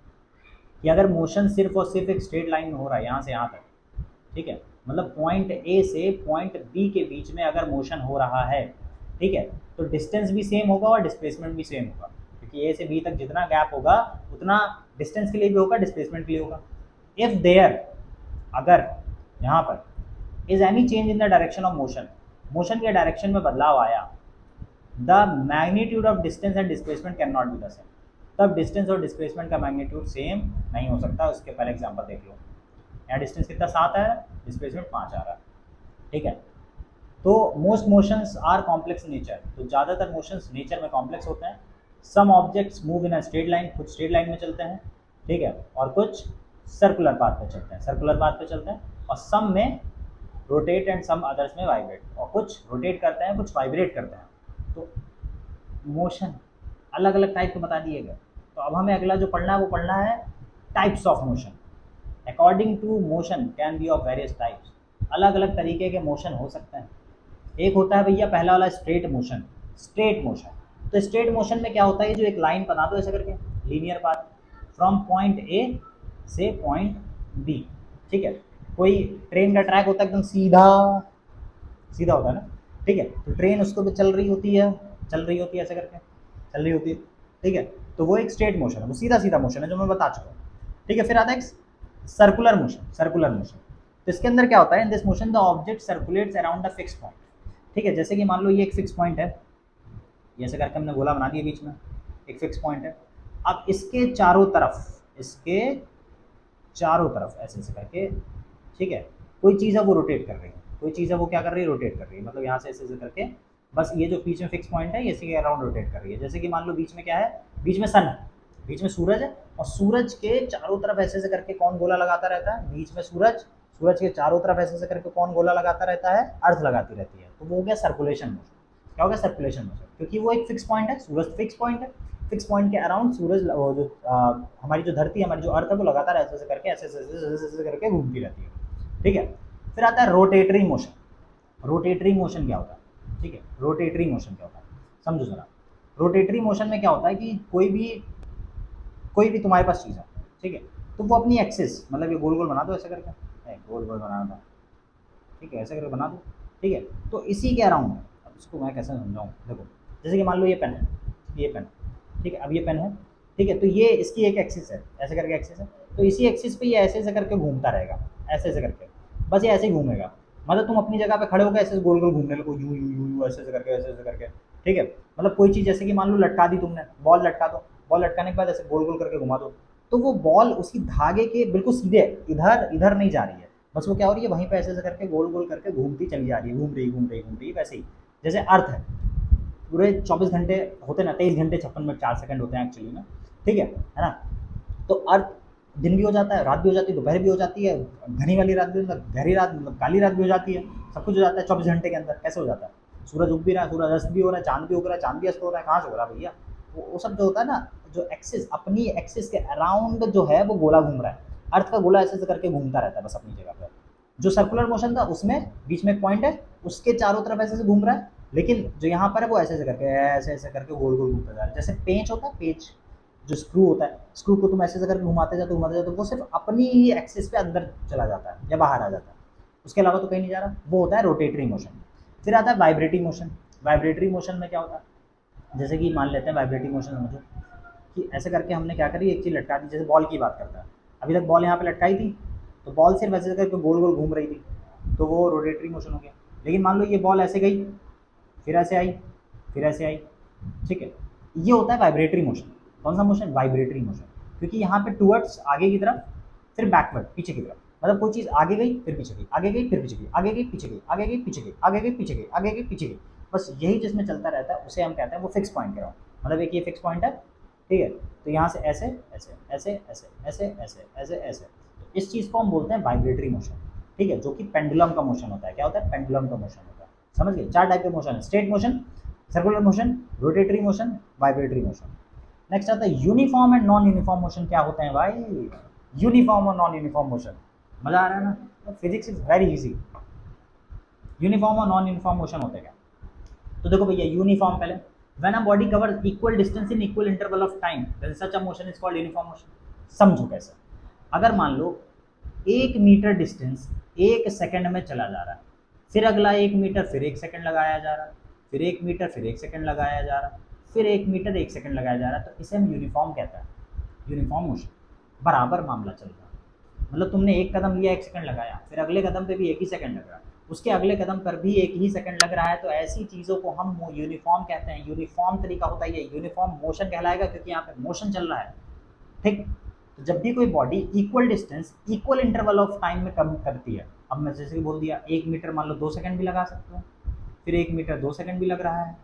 कि अगर मोशन सिर्फ और सिर्फ एक स्ट्रेट लाइन में हो रहा है यहाँ से यहाँ तक, ठीक है, मतलब पॉइंट ए से पॉइंट बी के बीच में अगर मोशन हो रहा है, ठीक है, तो डिस्टेंस भी सेम होगा और डिस्प्लेसमेंट भी सेम होगा, क्योंकि ए से बी तक जितना गैप होगा उतना डिस्टेंस के लिए भी होगा, डिस्प्लेसमेंट के लिए होगा। इफ देयर, अगर यहाँ पर is any change in the direction of motion, motion के डायरेक्शन में बदलाव आया, the magnitude of distance and displacement can not be the same. तब डिस्टेंस और डिस्प्लेसमेंट का मैग्नीट्यूड सेम नहीं हो सकता। उसके पहले एग्जांपल देख लो, यहाँ डिस्टेंस कितना 7 है, डिस्प्लेसमेंट 5 आ रहा है, ठीक है। तो most motions are complex nature, तो ज़्यादातर मोशंस नेचर में कॉम्प्लेक्स होते हैं। Some objects move in a straight line, कुछ स्ट्रेट लाइन में चलते हैं, ठीक है, और कुछ सर्कुलर पाथ पे चलते हैं, सर्कुलर पाथ पे चलते हैं, और सम में रोटेट एंड सम अदर्स में वाइब्रेट, और कुछ रोटेट करते हैं कुछ वाइब्रेट करते हैं। तो मोशन अलग अलग टाइप के बता दिए गए। तो अब हमें अगला जो पढ़ना है वो पढ़ना है types of motion. According to motion can be of various types, अलग अलग तरीके के मोशन हो सकते हैं। एक होता है भैया पहला वाला स्ट्रेट मोशन, स्ट्रेट मोशन। तो स्ट्रेट मोशन में क्या होता है, जो एक लाइन बना दो ऐसे करके, linear path from point A से पॉइंट बी, ठीक है। कोई ट्रेन का ट्रैक होता है एकदम सीधा सीधा होता है ना, ठीक है, तो ट्रेन उसको भी चल रही होती है, ऐसे करके चल रही होती है, ठीक है। तो वो एक स्ट्रेट मोशन है, वो सीधा सीधा मोशन है जो मैं बता चुका हूँ, ठीक है। फिर आता है सर्कुलर मोशन, सर्कुलर मोशन। तो इसके अंदर क्या होता है, in this motion the object circulates around a fix point, ठीक है। जैसे कि मान लो ये एक फिक्स पॉइंट है, ये ऐसे करके हमने गोला बना दिया, बीच में एक फिक्स पॉइंट है। अब इसके चारों तरफ, इसके चारों तरफ ऐसे ऐसे करके, ठीक है, कोई चीज़ है वो रोटेट कर रही है, कोई चीज़ है वो क्या कर रही है, रोटेट कर रही है। मतलब यहाँ से ऐसे ऐसे करके बस ये जो बीच में फिक्स पॉइंट है इसी के अराउंड रोटेट कर रही है। जैसे कि मान लो बीच में क्या है, बीच में सन है, बीच में सूरज है, और सूरज के चारों तरफ ऐसे ऐसे करके कौन गोला लगाता रहता है, बीच में सूरज, सूरज के चारों तरफ ऐसे ऐसे करके कौन गोला लगाता रहता है, अर्थ लगाती रहती है। तो वो हो गया सर्कुलेशन मोशन। क्या हो गया, सर्कुलेशन मोशन, क्योंकि वो एक फिक्स पॉइंट है, सूरज फिक्स पॉइंट है, फिक्स पॉइंट के अराउंड सूरज जो हमारी जो धरती है, हमारी जो अर्थ है, वो लगातार ऐसे ऐसे करके ऐसे करके घूमती रहती है, ठीक है। फिर आता है रोटेटरी मोशन। रोटेटरी मोशन क्या होता है, ठीक है, रोटेटरी मोशन क्या होता है, समझो जरा। रोटेटरी मोशन में क्या होता है कि कोई भी तुम्हारे पास चीज़ है, ठीक है, तो वो अपनी एक्सिस, मतलब ये गोल गोल बना दो ऐसे करके, गोल गोल बनाना था, ठीक है, ऐसे करके बना दो, ठीक है। तो इसी के अराउंड, अब इसको मैं कैसे समझाऊँ, देखो जैसे कि मान लो ये पेन है, ये पेन, ठीक है, अब ये पेन है, ठीक है, तो ये इसकी एक एक्सिस है, ऐसे करके एक्सिस है, तो इसी एक्सिस पे ये ऐसे ऐसे करके घूमता रहेगा, ऐसे ऐसे करके, बस ये ऐसे ही घूमेगा। मतलब तुम अपनी जगह पे खड़े होकर ऐसे गोल गोल घूमने लगो, यूं यूं यूं यूं ऐसे ऐसे करके, ऐसे ऐसे करके, ठीक है। मतलब कोई चीज़ जैसे कि मान लो लटका दी तुमने, बॉल लटका दो, बॉल लटकाने के बाद ऐसे गोल गोल करके घुमा दो, तो वो बॉल उसी धागे के बिल्कुल सीधे इधर इधर नहीं जा रही है, बस वो क्या हो रही है, वहीं पे ऐसे ऐसे करके गोल गोल करके घूमती चली जा रही है, घूम रही वैसे ही। जैसे अर्थ है, पूरे 24 घंटे होते ना, 23 घंटे 56 मिनट 4 सेकंड होते हैं एक्चुअली में, ठीक है ना। तो अर्थ दिन भी हो जाता है, रात भी हो जाती है, दोपहर भी हो जाती है, घनी वाली रात भी, मतलब गहरी रात, मतलब काली रात भी हो जाती है, सब कुछ हो जाता है 24 घंटे के अंदर। कैसे हो जाता है? सूरज उग भी रहा है, सूरज अस्त भी हो रहा है, चांद भी उग रहा है, चांद भी अस्त हो रहा है, कहाँ से हो रहा है भैया? वो सब जो होता है ना, जो एक्सिस, अपनी एक्सिस के अराउंड जो है वो गोला घूम रहा है। अर्थ का गोला ऐसे करके घूमता रहता है बस अपनी जगह पर। जो सर्कुलर मोशन था उसमें बीच में एक पॉइंट है, उसके चारों तरफ ऐसे घूम रहा है, लेकिन जो यहाँ पर है वो ऐसे ऐसे करके गोल गोल घूमता जा रहा है। जैसे पेंच होता है, पेंच जो स्क्रू होता है, स्क्रू को तुम ऐसे करके घुमाते जाते वो सिर्फ अपनी ही एक्सिस पे अंदर चला जाता है या बाहर आ जाता है, उसके अलावा तो कहीं नहीं जा रहा। वो होता है रोटेटरी मोशन। फिर आता है वाइब्रेटरी मोशन। वाइब्रेटरी मोशन में क्या होता है, जैसे कि मान लेते हैं वाइब्रेटरी मोशन समझो कि ऐसे करके हमने क्या करी, एक चीज़ लटका दी। जैसे बॉल की बात करता है, अभी तक बॉल यहाँ पे लटकाई थी तो बॉल सिर्फ ऐसे करके गोल गोल घूम रही थी, तो वो रोटेटरी मोशन हो गया। लेकिन मान लो ये बॉल ऐसे गई, फिर ऐसे आई, फिर ऐसे आई, ठीक है, ये होता है वाइब्रेटरी मोशन। कौन सा मोशन? Vibratory motion. क्योंकि यहाँ पे टूवर्ड्स आगे की तरफ, फिर बैकवर्ड पीछे की तरफ, मतलब कोई चीज़ आगे गई फिर पीछे गई, आगे गई फिर पीछे गई, आगे गई पीछे गई, आगे गई पीछे गई, आगे गई पीछे गई, आगे गई पीछे गई, बस यही जिसमें चलता रहता है उसे हम कहते हैं वो फिक्स पॉइंट करो। मतलब एक ये फिक्स पॉइंट है, ठीक है। तो यहाँ से ऐसे ऐसे ऐसे ऐसे ऐसे ऐसे ऐसे ऐसे, तो इस चीज़ को हम बोलते हैं वाइब्रेटरी मोशन, ठीक है, जो कि पेंडुलम का मोशन होता है। क्या होता है? पेंडुलम का मोशन होता है। समझ गए? 4 टाइप के मोशन है, straight motion, circular motion, rotatory motion, vibratory motion. Next आता है uniform and non uniform motion. क्या होते हैं भाई? यूनिफॉर्म और नॉन यूनिफॉर्म मोशन। मजा आ रहा है ना? Physics is very easy. Uniform और नॉन यूनिफॉर्म मोशन होते हैं क्या? तो देखो भैया, यूनिफॉर्म पहले, when a body covers equal distance in equal interval of time then such a motion is called uniform motion. समझो कैसे। अगर मान लो 1 मीटर डिस्टेंस 1 सेकंड में चला जा रहा है, फिर अगला 1 मीटर फिर 1 सेकंड लगाया जा रहा है, फिर 1 मीटर फिर 1 सेकंड लगाया जा रहा है, फिर 1 मीटर 1 सेकंड लगाया जा रहा है, तो इसे हम यूनिफॉर्म कहते हैं। यूनिफॉर्म मोशन, बराबर मामला चल रहा है। मतलब तुमने एक कदम लिया 1 सेकंड लगाया, फिर अगले कदम पे भी एक ही सेकंड लग रहा है, उसके अगले कदम पर भी एक ही सेकंड लग रहा है, तो ऐसी चीज़ों को हम यूनिफॉर्म कहते हैं। यूनिफॉर्म तरीका होता है ये, यूनिफॉर्म मोशन कहलाएगा क्योंकि यहाँ पे मोशन चल रहा है, ठीक। तो जब भी कोई body equal distance equal interval of time में कम करती है, अब मैं जैसे कि बोल दिया 1 मीटर मान लो 2 सेकंड भी लगा सकते हो, फिर 1 मीटर 2 सेकंड भी लग रहा है,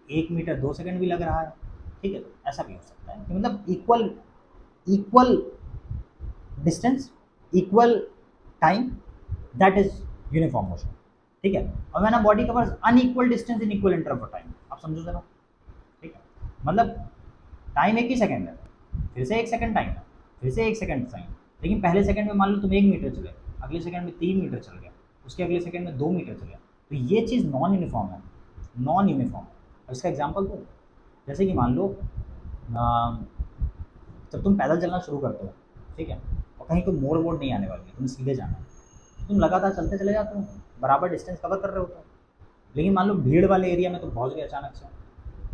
1 मीटर 2 सेकंड भी लग रहा है, ठीक है। तो ऐसा भी हो सकता है कि मतलब equal equal distance equal time, that is uniform motion, ठीक है। और when a body covers unequal distance in equal interval of time, आप समझो जरा, ठीक है। मतलब टाइम एक ही सेकंड है, फिर से 1 सेकंड टाइम है, फिर से 1 सेकंड टाइम, लेकिन पहले सेकंड में मान लो तुम 1 मीटर चले, अगले सेकंड में 3 मीटर चल गया, उसके अगले सेकंड में 2 मीटर चले, तो ये चीज़ नॉन यूनिफॉर्म है, नॉन यूनिफॉर्म। और इसका एग्जाम्पल दो, जैसे कि मान लो जब तुम पैदल चलना शुरू करते हो, ठीक है, और कहीं कोई मोड़ वोड़ नहीं आने वाली है, तुम सीधे जाना है, तो तुम लगातार चलते चले जाते हो, बराबर डिस्टेंस कवर कर रहे होते हो। लेकिन मान लो भीड़ वाले एरिया में तुम पहुँच गए अचानक से,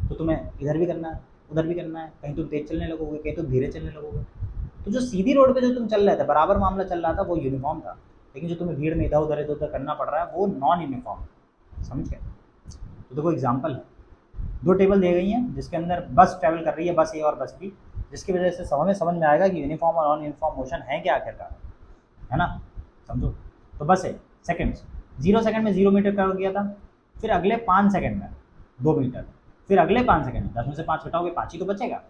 तो तुम्हें इधर भी करना है, उधर भी करना है, कहीं तुम तेज चलने लगोगे, कहीं तुम धीरे चलने लगोगे। तो जो सीधी रोड पे जो तुम चल रहे थे, बराबर मामला चल रहा था, वो यूनिफॉर्म था। लेकिन जो तुम्हें भीड़ में इधर उधर करना पड़ रहा है, वो नॉन यूनिफॉर्म है। समझ गए? तो देखो एग्जाम्पल है, 2 टेबल दी गई हैं जिसके अंदर बस ट्रैवल कर रही है, बस ए और बस बी, जिसकी वजह से समझ में आएगा कि यूनिफॉर्म और नॉन यूनिफॉर्म मोशन है क्या आखिरकार, है ना? समझो। तो बस है सेकंड्स, 0 सेकंड में 0 मीटर कर दिया था, फिर अगले 5 सेकंड में 2 मीटर, फिर अगले 5 सेकंड में 10 में से 5 घटाओगे 5 ही तो बचेगा,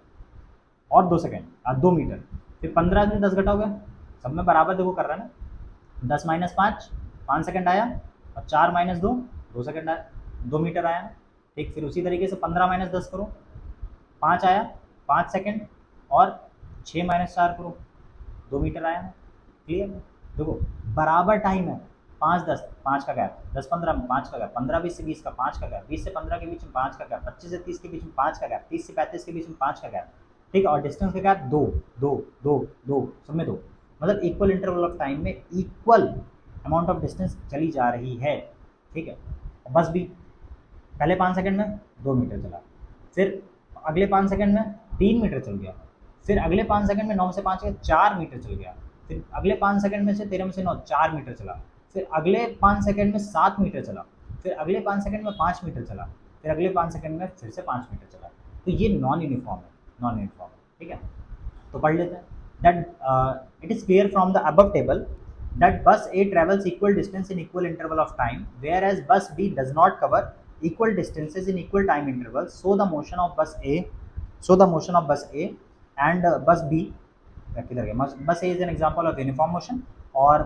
और 2 सेकंड और 2 मीटर, फिर 15 में 10 घटाओगे, सब में बराबर देखो कर रहा है ना, 10 माइनस 5 5 सेकंड आया, और 4 माइनस 2 2 सेकंड आया, 2 मीटर आया, ठीक। फिर उसी तरीके से 15 माइनस 10 करो, 5 आया, 5 सेकंड, और 6 माइनस 4 करो, 2 मीटर आया। क्लियर? देखो बराबर टाइम है, 5 10 5 का गैप, 10 15 में 5 का गैप, 15 20 से 20 का 5 का गैप, 20 से 15 के बीच में 5 का गैप, 25 से 30 के बीच में 5 का गैप, 30 से 35 के बीच में 5 का गैप, ठीक है। और डिस्टेंस का गैप 2 2 2 2, सब में 2, मतलब इक्वल इंटरवल ऑफ टाइम में इक्वल अमाउंट ऑफ डिस्टेंस चली जा रही है, ठीक है। बस भी पहले 5 सेकंड में 2 मीटर चला, फिर अगले 5 सेकंड में 3 मीटर चल गया, फिर अगले 5 सेकंड में 9 से 5 के 4 मीटर चल गया, फिर अगले 5 सेकंड में से 13 में से 9 4 मीटर चला, फिर अगले 5 सेकंड में 7 मीटर चला, फिर अगले 5 सेकंड में 5 मीटर चला, फिर अगले 5 सेकंड में फिर से 5 मीटर चला। तो ये नॉन यूनिफॉर्म है, नॉन यूनिफॉर्म, ठीक है। तो पढ़ लेते हैं that it is clear from the above table that bus A travels equal distance in equal interval of time, whereas bus B does not cover equal distances in equal time intervals. So the motion of bus A and bus B, किधर गया? बस A is an example of uniform motion और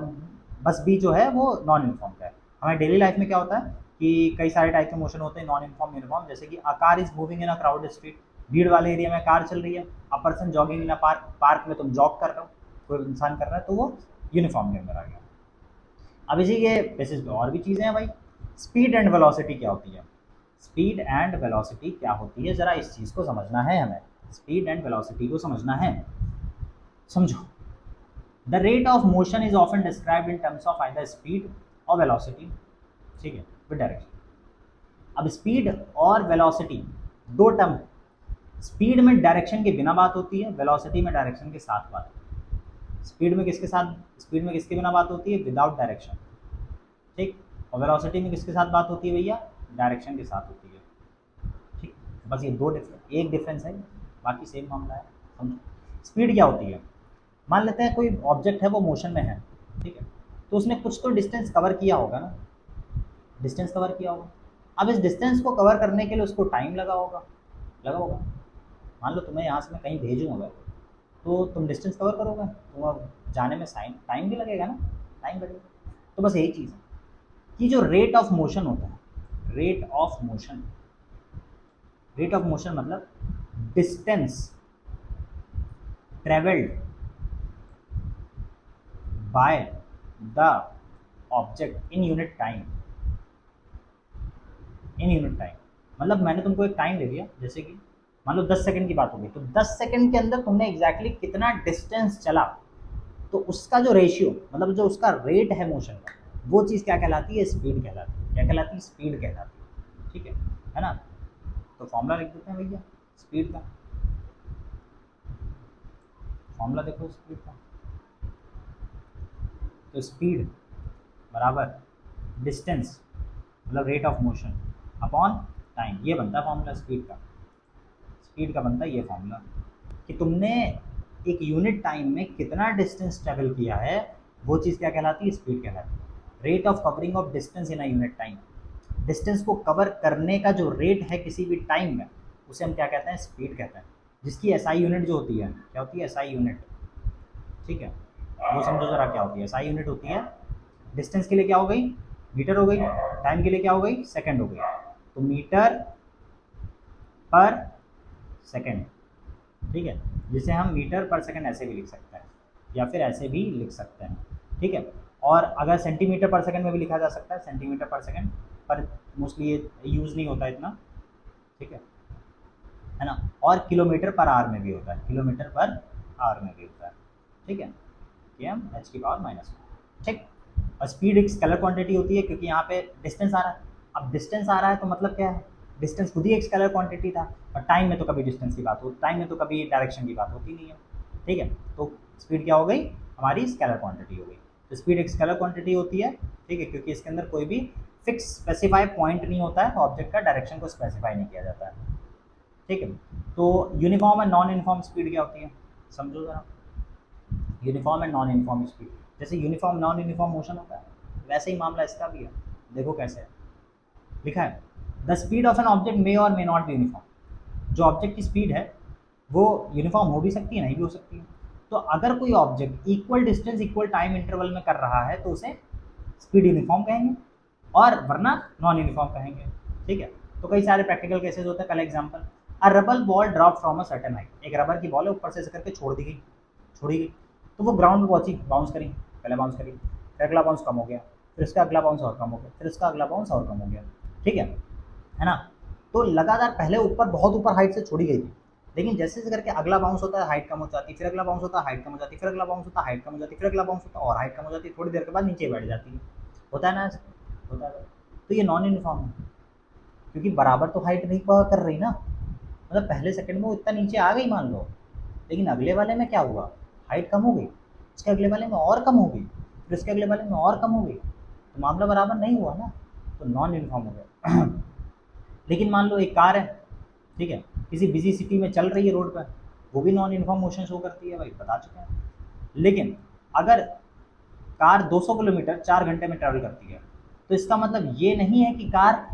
बस B जो है वो non uniform का है। हमारे डेली लाइफ में क्या होता है कि कई सारे टाइप के मोशन होते हैं, नॉन यूनिफॉर्म, यूनिफॉर्म। जैसे कि a car is moving in a crowded street, भीड़ वाले एरिया में कार चल रही है। A person jogging in a park, park में तुम जॉग कर रहे हो, कोई इंसान कर रहा है, तो वो यूनिफॉर्म के अंदर आ गया। अब इसी के बेसिस पे और भी चीज़ें हैं भाई। स्पीड एंड वेलोसिटी क्या होती है? स्पीड एंड वेलोसिटी क्या होती है, ज़रा इस चीज़ को समझना है हमें। स्पीड एंड वेलोसिटी को समझना है, समझो। The rate of motion is often described in terms of either speed और वेलोसिटी, ठीक है, विद डायरेक्शन। अब स्पीड और वेलोसिटी दो टर्म, स्पीड में डायरेक्शन के बिना बात होती है, वेलोसिटी में डायरेक्शन के साथ बात होती है। स्पीड में किसके साथ, स्पीड में किसके बिना बात होती है? विदाउट डायरेक्शन, ठीक। और वेलोसिटी में किसके साथ बात होती है भैया? डायरेक्शन के साथ होती है, ठीक। बस ये दो डिफरेंस, एक डिफरेंस है, बाकी सेम मामला है, समझो। स्पीड क्या होती है? मान लेते हैं कोई ऑब्जेक्ट है वो मोशन में है, ठीक है, तो उसने कुछ तो डिस्टेंस कवर किया होगा ना, डिस्टेंस कवर किया होगा। अब इस डिस्टेंस को कवर करने के लिए उसको टाइम लगा होगा। मान लो तुम्हें यहाँ से मैं कहीं भेजूँगा, तो तुम डिस्टेंस कवर करोगे, तो अब जाने में टाइम भी लगेगा ना, टाइम लगेगा। तो बस यही चीज़ है कि जो रेट ऑफ मोशन होता है, rate of motion, rate of motion मतलब distance travelled by the object in unit time, in unit time. मतलब मैंने तुमको एक टाइम दे दिया, जैसे कि मान लो 10 सेकंड की बात हो गई, तो 10 सेकंड के अंदर तुमने एग्जैक्टली कितना डिस्टेंस चला, तो उसका जो रेशियो, मतलब जो उसका रेट है मोशन का, वो चीज़ क्या कहलाती है? स्पीड कहलाती है। क्या कहलाती है? स्पीड कहलाती है, ठीक है ना। तो फॉर्मूला लिख देते हैं भैया स्पीड का, फॉर्मूला देखो स्पीड का। तो स्पीड बराबर डिस्टेंस मतलब rate of motion upon time, ये बनता है फॉर्मूला स्पीड का। स्पीड का बनता है ये फॉर्मूला कि तुमने एक यूनिट टाइम में कितना डिस्टेंस ट्रेवल किया है, वो चीज़ क्या कहलाती है? स्पीड कहलाती है। Rate of covering of distance in a unit time, distance को कवर करने का जो रेट है किसी भी टाइम में, उसे हम क्या कहते हैं? स्पीड कहते हैं। जिसकी एसआई यूनिट जो होती है, क्या होती है? एसआई यूनिट, ठीक है। वो समझो ज़रा क्या होती है। एसआई यूनिट होती है, डिस्टेंस के लिए क्या हो गई? मीटर हो गई, टाइम के लिए क्या हो गई? सेकंड हो गई। तो मीटर पर सेकंड, ठीक है, जिसे हम मीटर पर सेकंड ऐसे भी लिख सकते हैं, या फिर ऐसे भी लिख सकते हैं, ठीक है। और अगर सेंटीमीटर पर सेकंड में भी लिखा जा सकता है, सेंटीमीटर पर सेकंड, पर मोस्टली ये यूज़ नहीं होता इतना, ठीक है ना। और किलोमीटर पर आवर में भी होता है, किलोमीटर पर आवर में भी होता है, ठीक है। km/h⁻⁻1, ठीक। और स्पीड एक स्केलर क्वांटिटी होती है, क्योंकि यहाँ पे डिस्टेंस आ रहा है। अब डिस्टेंस आ रहा है तो मतलब क्या है? डिस्टेंस खुद ही एक स्केलर क्वांटिटी था, और टाइम में तो कभी डिस्टेंस की बात हो, टाइम में तो कभी डायरेक्शन की बात होती नहीं है, ठीक है। तो स्पीड क्या हो गई? हमारी स्केलर क्वांटिटी हो गई। तो स्पीड एक स्केलर क्वांटिटी होती है, ठीक है, क्योंकि इसके अंदर कोई भी फिक्स स्पेसिफाई पॉइंट नहीं होता है, ऑब्जेक्ट का डायरेक्शन को स्पेसिफाई नहीं किया जाता है, ठीक है। तो uniform and non uniform speed क्या होती है, समझो ज़रा। Uniform and non uniform speed, जैसे यूनिफॉर्म नॉन यूनिफॉर्म मोशन होता है, वैसे ही मामला इसका भी है। देखो कैसे है, लिखा है the speed of an object may और मे नॉट बी यूनिफॉर्म। जो ऑब्जेक्ट की स्पीड है वो यूनिफॉर्म हो भी सकती है, नहीं भी हो सकती है। तो अगर कोई object equal distance equal time interval में कर रहा है तो उसे स्पीड यूनिफॉर्म कहेंगे, और वरना नॉन यूनिफॉर्म कहेंगे, ठीक है। तो कई सारे प्रैक्टिकल केसेस होते हैं। कल example, a rubber ball drop from a certain height, एक रबर की बॉल है ऊपर से ऐसे करके छोड़ी गई, तो वो ग्राउंड में पहुंची, बाउंस करी, पहले बाउंस करी, फिर अगला बाउंस कम हो गया, फिर उसका अगला बाउंस और कम हो गया, फिर उसका अगला बाउंस और कम हो गया, ठीक है ना। तो लगातार पहले ऊपर बहुत ऊपर हाइट से छोड़ी गई थी, लेकिन जैसे जैसे करके अगला बाउंस होता है हाइट कम हो जाती, फिर अगला बाउंस होता है हाइट कम हो जाती, फिर अगला बाउंस होता है हाइट कम हो जाती, फिर अगला बाउंस होता है और हाइट कम हो जाती, थोड़ी देर के बाद नीचे बैठ जाती है, होता है ना ऐसे? होता है। तो ये नॉन यूनिफॉर्म है, क्योंकि बराबर तो हाइट नहीं कवर कर रही ना, मतलब पहले सेकंड में वो इतना नीचे आ गई मान लो, लेकिन अगले वाले में क्या हुआ? हाइट कम हो गई, उसके अगले वाले में और कम हो गई, फिर उसके अगले वाले में और कम हो गई, तो मामला बराबर नहीं हुआ ना, तो नॉन यूनिफॉर्म हो गया। लेकिन मान लो एक कार है, ठीक है, किसी बिजी सिटी में चल रही है रोड पर, वो भी नॉन यूनिफॉर्म मोशन शो करती है भाई, बता चुके हैं। लेकिन अगर कार 200 किलोमीटर 4 घंटे में ट्रैवल करती है, तो इसका मतलब ये नहीं है कि कार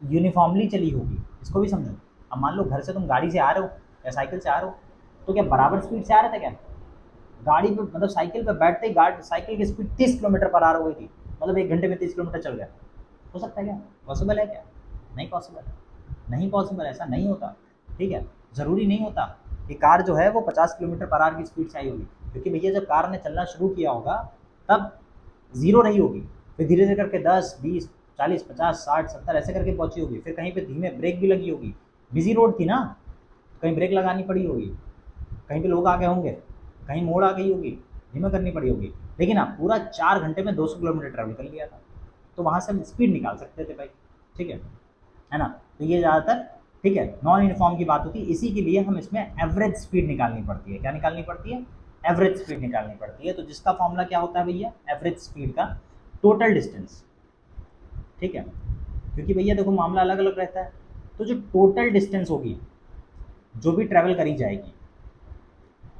यूनिफॉर्मली चली होगी, इसको भी समझो। अब मान लो घर से तुम गाड़ी से आ रहे हो या साइकिल से आ रहे हो, तो क्या बराबर स्पीड से आ रहे थे क्या? गाड़ी पे मतलब साइकिल पे बैठते ही गाड़ी साइकिल की स्पीड 30 किलोमीटर पर आर हो गई थी, मतलब 1 घंटे में 30 किलोमीटर चल गया। हो सकता है क्या? पॉसिबल है क्या? नहीं पॉसिबल है, नहीं पॉसिबल, ऐसा नहीं होता। ठीक है, ज़रूरी नहीं होता कि कार जो है वो 50 किलोमीटर पर आवर की स्पीड चाहिए होगी, क्योंकि भैया जब कार ने चलना शुरू किया होगा तब ज़ीरो रही होगी, फिर धीरे धीरे करके 10, 20, 40, 50, 60, 70 ऐसे करके पहुंची होगी, फिर कहीं पे धीमे ब्रेक भी लगी होगी, बिजी रोड थी ना, कहीं ब्रेक लगानी पड़ी होगी, कहीं पे लोग आ गए होंगे, कहीं मोड़ आ गई होगी, धीमे करनी पड़ी होगी, लेकिन हाँ पूरा 4 घंटे में 200 किलोमीटर ट्रैवल कर लिया था, तो वहाँ से हम स्पीड निकाल सकते थे भाई। ठीक है ना? तो ये ज़्यादातर, ठीक है, नॉन यूनिफॉर्म की बात होती है, इसी के लिए हम इसमें एवरेज स्पीड निकालनी पड़ती है। क्या निकालनी पड़ती है? एवरेज स्पीड निकालनी पड़ती है। तो जिसका फॉर्मूला क्या होता है भैया? एवरेज स्पीड का टोटल डिस्टेंस। ठीक है, क्योंकि भैया देखो मामला अलग अलग रहता है, तो जो टोटल डिस्टेंस होगी जो भी ट्रैवल करी जाएगी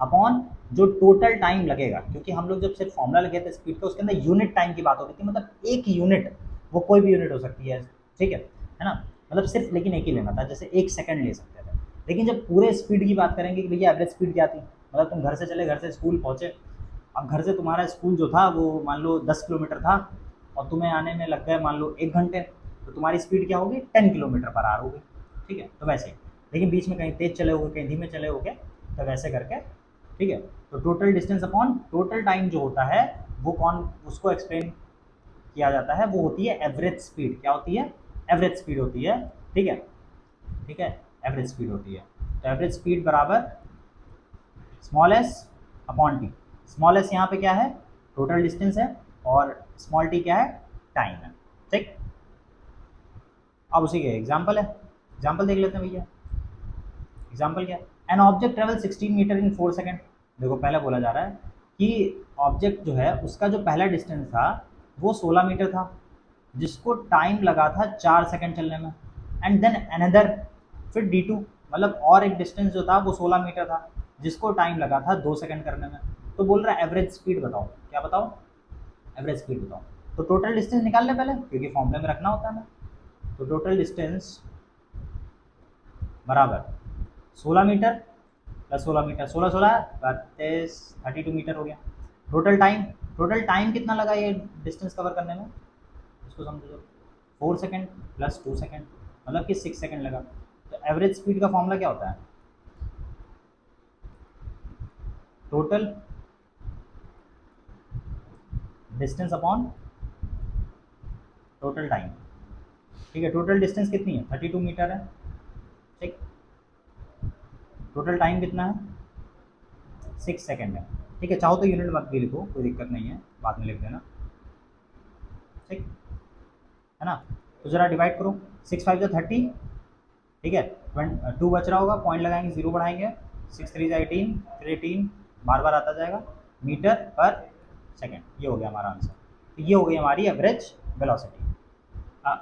अपॉन जो टोटल टाइम लगेगा, क्योंकि हम लोग जब सिर्फ फॉर्मूला लगे थे स्पीड का उसके अंदर यूनिट टाइम की बात हो रही थी, मतलब एक यूनिट, वो कोई भी यूनिट हो सकती है। ठीक है ना? मतलब सिर्फ लेकिन एक ही लेना था, जैसे 1 सेकंड ले सकते थे। लेकिन जब पूरे स्पीड की बात करेंगे कि भैया एवरेज स्पीड क्या थी, मतलब तुम घर से चले, घर से स्कूल पहुँचे, अब घर से तुम्हारा स्कूल जो था वो मान लो 10 किलोमीटर था और तुम्हें आने में लग गए मान लो 1 घंटे, तो तुम्हारी स्पीड क्या होगी? 10 किलोमीटर पर आवर होगी। ठीक है, तो वैसे ही, लेकिन बीच में कहीं तेज चले होगे, कहीं धीमे चले होगे, तो वैसे करके। ठीक है, तो total distance upon total time जो होता है वो कौन, उसको एक्सप्लेन किया जाता है, वो होती है एवरेज स्पीड। क्या होती है? एवरेज स्पीड होती है। ठीक है, ठीक है, एवरेज स्पीड होती है। तो एवरेज स्पीड बराबर small S upon T. Small S यहाँ पे क्या है? टोटल डिस्टेंस है, और स्मॉल टी क्या है? टाइम है। ठीक, अब उसी के एग्जाम्पल है, एग्जाम्पल देख लेते हैं भैया। एग्जाम्पल क्या है? An object travel 16 metre in 4 second. देखो पहले बोला जा रहा है कि ऑब्जेक्ट जो है उसका जो पहला डिस्टेंस था वो 16 मीटर था, जिसको टाइम लगा था 4 सेकेंड चलने में, एंड देन अनदर, फिर D2, मतलब और एक डिस्टेंस जो था वो 16 मीटर था, जिसको टाइम लगा था 2 सेकेंड करने में। तो बोल रहा है एवरेज स्पीड बताओ। क्या बताओ? एवरेज स्पीड बताओ। तो टोटल डिस्टेंस निकाल ले पहले, क्योंकि फॉर्मूले में रखना होता है ना। तो टोटल डिस्टेंस बराबर 16 मीटर प्लस 16 मीटर, 16 16 32, 32 मीटर हो गया। टोटल टाइम, टोटल टाइम कितना लगा ये डिस्टेंस कवर करने में, इसको समझो। 4 सेकेंड प्लस 2 सेकेंड, मतलब कि 6 सेकेंड लगा। तो एवरेज स्पीड का फॉर्मूला क्या होता है? Total distance upon total time. ठीक है, टोटल डिस्टेंस कितनी है? 32 मीटर है। ठीक, टोटल टाइम कितना है? 6 सेकेंड है। ठीक है, चाहो तो यूनिट मत भी लिखो, कोई दिक्कत नहीं है, बाद में लिख देना। ठीक है ना? तो ज़रा डिवाइड करो, 6 5 30। ठीक है, 2 बच रहा होगा, पॉइंट लगाएंगे, 0 बढ़ाएंगे, 6 3 18, फिर 18 बार बार आता जाएगा, मीटर पर सेकेंड। ये हो गया हमारा आंसर। तो ये हो गई हमारी एवरेज वेलोसिटी,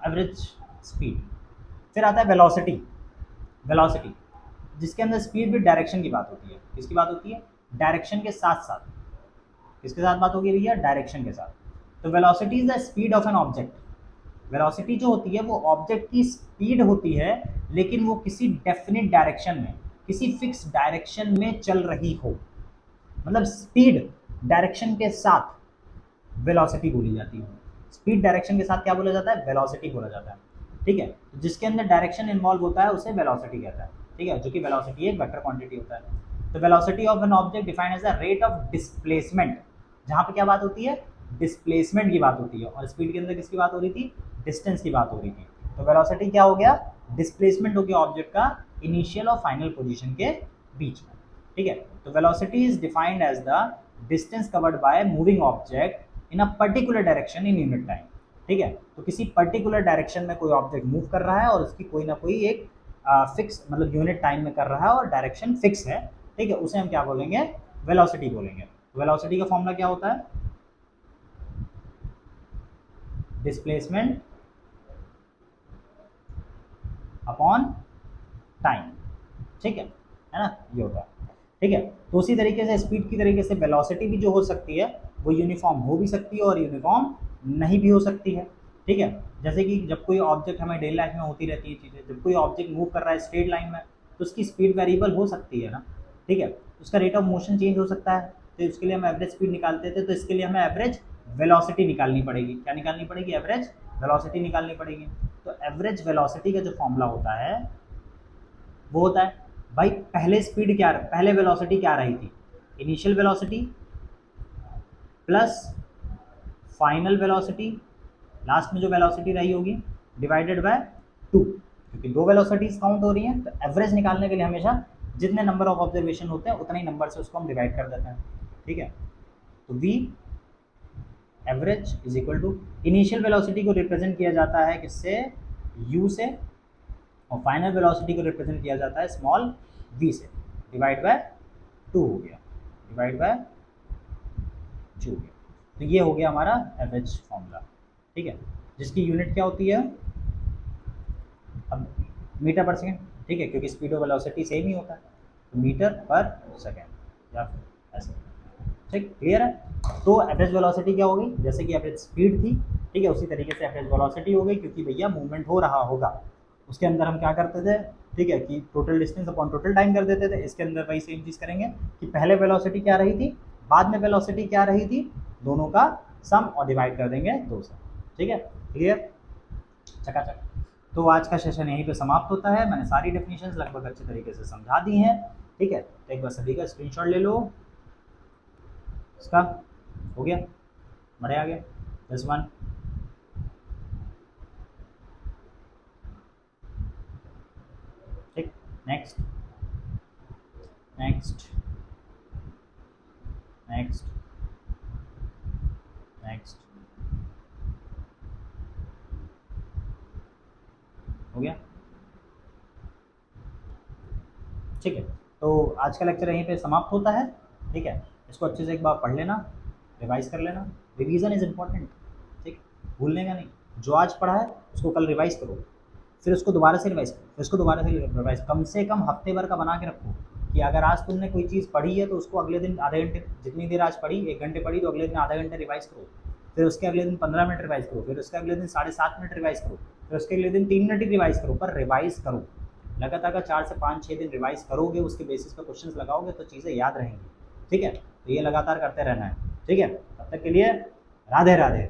एवरेज स्पीड। फिर आता है वेलोसिटी। वेलोसिटी जिसके अंदर स्पीड भी डायरेक्शन की बात होती है। किसकी बात होती है? डायरेक्शन के साथ साथ। किसके साथ बात होगी भैया? डायरेक्शन के साथ। तो velocity is the speed of an object. Velocity जो होती है वो ऑब्जेक्ट की स्पीड होती है, लेकिन वो किसी डेफिनेट डायरेक्शन में, किसी फिक्स डायरेक्शन में चल रही हो। मतलब स्पीड डायरेक्शन के साथ वेलोसिटी बोली जाती है। स्पीड डायरेक्शन के साथ क्या बोला जाता है? वेलोसिटी बोला जाता है। ठीक है, तो जिसके अंदर डायरेक्शन इन्वॉल्व होता है उसे वेलोसिटी कहता है। ठीक है, जो कि वेलोसिटी एक वेक्टर क्वांटिटी होता है। तो velocity of an object defined as the rate of displacement, जहाँ पे क्या बात होती है? डिस्प्लेसमेंट की बात होती है, और स्पीड के अंदर किसकी बात हो रही थी? डिस्टेंस की बात हो रही थी। तो वेलोसिटी क्या हो गया? डिस्प्लेसमेंट हो गया ऑब्जेक्ट का इनिशियल और फाइनल पोजीशन के बीच में। ठीक है, तो velocity is defined as the distance covered by moving object in a particular direction in unit time. ठीक है, तो किसी पर्टिकुलर डायरेक्शन में कोई ऑब्जेक्ट मूव कर रहा है और उसकी कोई ना कोई एक फिक्स, मतलब यूनिट टाइम में कर रहा है और डायरेक्शन फिक्स है। ठीक है, उसे हम क्या बोलेंगे? वेलोसिटी बोलेंगे। वेलोसिटी का फॉर्मूला क्या होता है? Displacement upon time. ठीक है ना? ये होता है। ठीक है, तो उसी तरीके से स्पीड की तरीके से वेलोसिटी भी जो हो सकती है वो यूनिफॉर्म हो भी सकती है और यूनिफॉर्म नहीं भी हो सकती है। ठीक है, जैसे कि जब कोई ऑब्जेक्ट, हमें डेली लाइफ में होती रहती है चीज़ें, जब कोई ऑब्जेक्ट मूव कर रहा है स्ट्रेट लाइन में तो उसकी स्पीड वेरिएबल हो सकती है ना। ठीक है, उसका रेट ऑफ मोशन चेंज हो सकता है, तो इसके लिए हम एवरेज स्पीड निकालते थे, तो इसके लिए हमें एवरेज वेलोसिटी निकालनी पड़ेगी। क्या निकालनी पड़ेगी? एवरेज वेलोसिटी निकालनी पड़ेगी। तो एवरेज वेलोसिटी का जो फॉर्मूला होता है वो होता है भाई पहले वेलोसिटी क्या रही थी, initial velocity plus final velocity, last में जो वेलोसिटी रही होगी डिवाइडेड बाय 2, क्योंकि दो वेलोसिटीज काउंट हो रही हैं। तो एवरेज निकालने के लिए हमेशा जितने नंबर ऑफ ऑब्जर्वेशन होते हैं उतने ही नंबर से उसको हम डिवाइड कर देते हैं, ठीक है। तो v average is equal to, initial velocity को रिप्रेजेंट किया जाता है किससे, u से, और फाइनल वेलोसिटी को रिप्रेजेंट किया जाता है स्मॉल v से, डिवाइड बाय 2 हो गया, डिवाइड बाय 2 हो गया। तो ये हो गया हमारा एवरेज फॉर्मूला, ठीक है, जिसकी यूनिट क्या होती है अब मीटर पर सेकेंड, ठीक है, क्योंकि स्पीड और वेलोसिटी सेम ही होता है, तो मीटर पर सेकेंड या फिर ऐसे, ठीक, क्लियर है। तो एवरेज वेलोसिटी क्या होगी, जैसे कि एवरेज स्पीड थी, ठीक है, उसी तरीके से एवरेज वेलोसिटी हो गई, क्योंकि भैया मूवमेंट हो रहा होगा, उसके अंदर हम क्या करते थे, ठीक है, कि total distance upon total time कर देते थे। इसके अंदर वही सेम चीज़ करेंगे कि पहले वेलोसिटी क्या रही थी, बाद में वेलोसिटी क्या रही थी, दोनों का सम और डिवाइड कर देंगे 2 से, ठीक है, क्लियर, चकाचक। तो आज का सेशन यहीं पे समाप्त होता है। मैंने सारी डेफिनेशंस लगभग अच्छे तरीके से समझा दी हैं, ठीक है। तो एक बार सभी का स्क्रीनशॉट ले लो, इसका हो गया, बड़े आ गया, दिस वन, ठीक, नेक्स्ट नेक्स्ट नेक्स्ट नेक्स्ट, हो गया, ठीक है। तो आज का लेक्चर यहीं पे समाप्त होता है, ठीक है। इसको अच्छे से एक बार पढ़ लेना, रिवाइज कर लेना, रिवीजन इज़ इम्पॉर्टेंट, ठीक, भूलने का नहीं। जो आज पढ़ा है उसको कल रिवाइज करो, फिर उसको दोबारा से रिवाइज करो, फिर उसको दोबारा से रिवाइज, कम से कम हफ्ते भर का बना के रखो कि अगर आज तुमने कोई चीज़ पढ़ी है तो उसको अगले दिन आधे घंटे, जितनी देर आज पढ़ी 1 घंटे पढ़ी तो अगले दिन आधा घंटे रिवाइज करो, फिर उसके अगले दिन 15 मिनट रिवाइज करो, फिर उसके अगले दिन 7.5 मिनट रिवाइज करो, फिर उसके अगले दिन 3 मिनट ही रिवाइज करो, पर रिवाइज करो लगातार। अगर 4 से 5-6 दिन रिवाइज करोगे, उसके बेसिस पर क्वेश्चंस लगाओगे तो चीज़ें याद रहेंगी, ठीक है। तो ये लगातार करते रहना है, ठीक है। तब तक के लिए राधे राधे।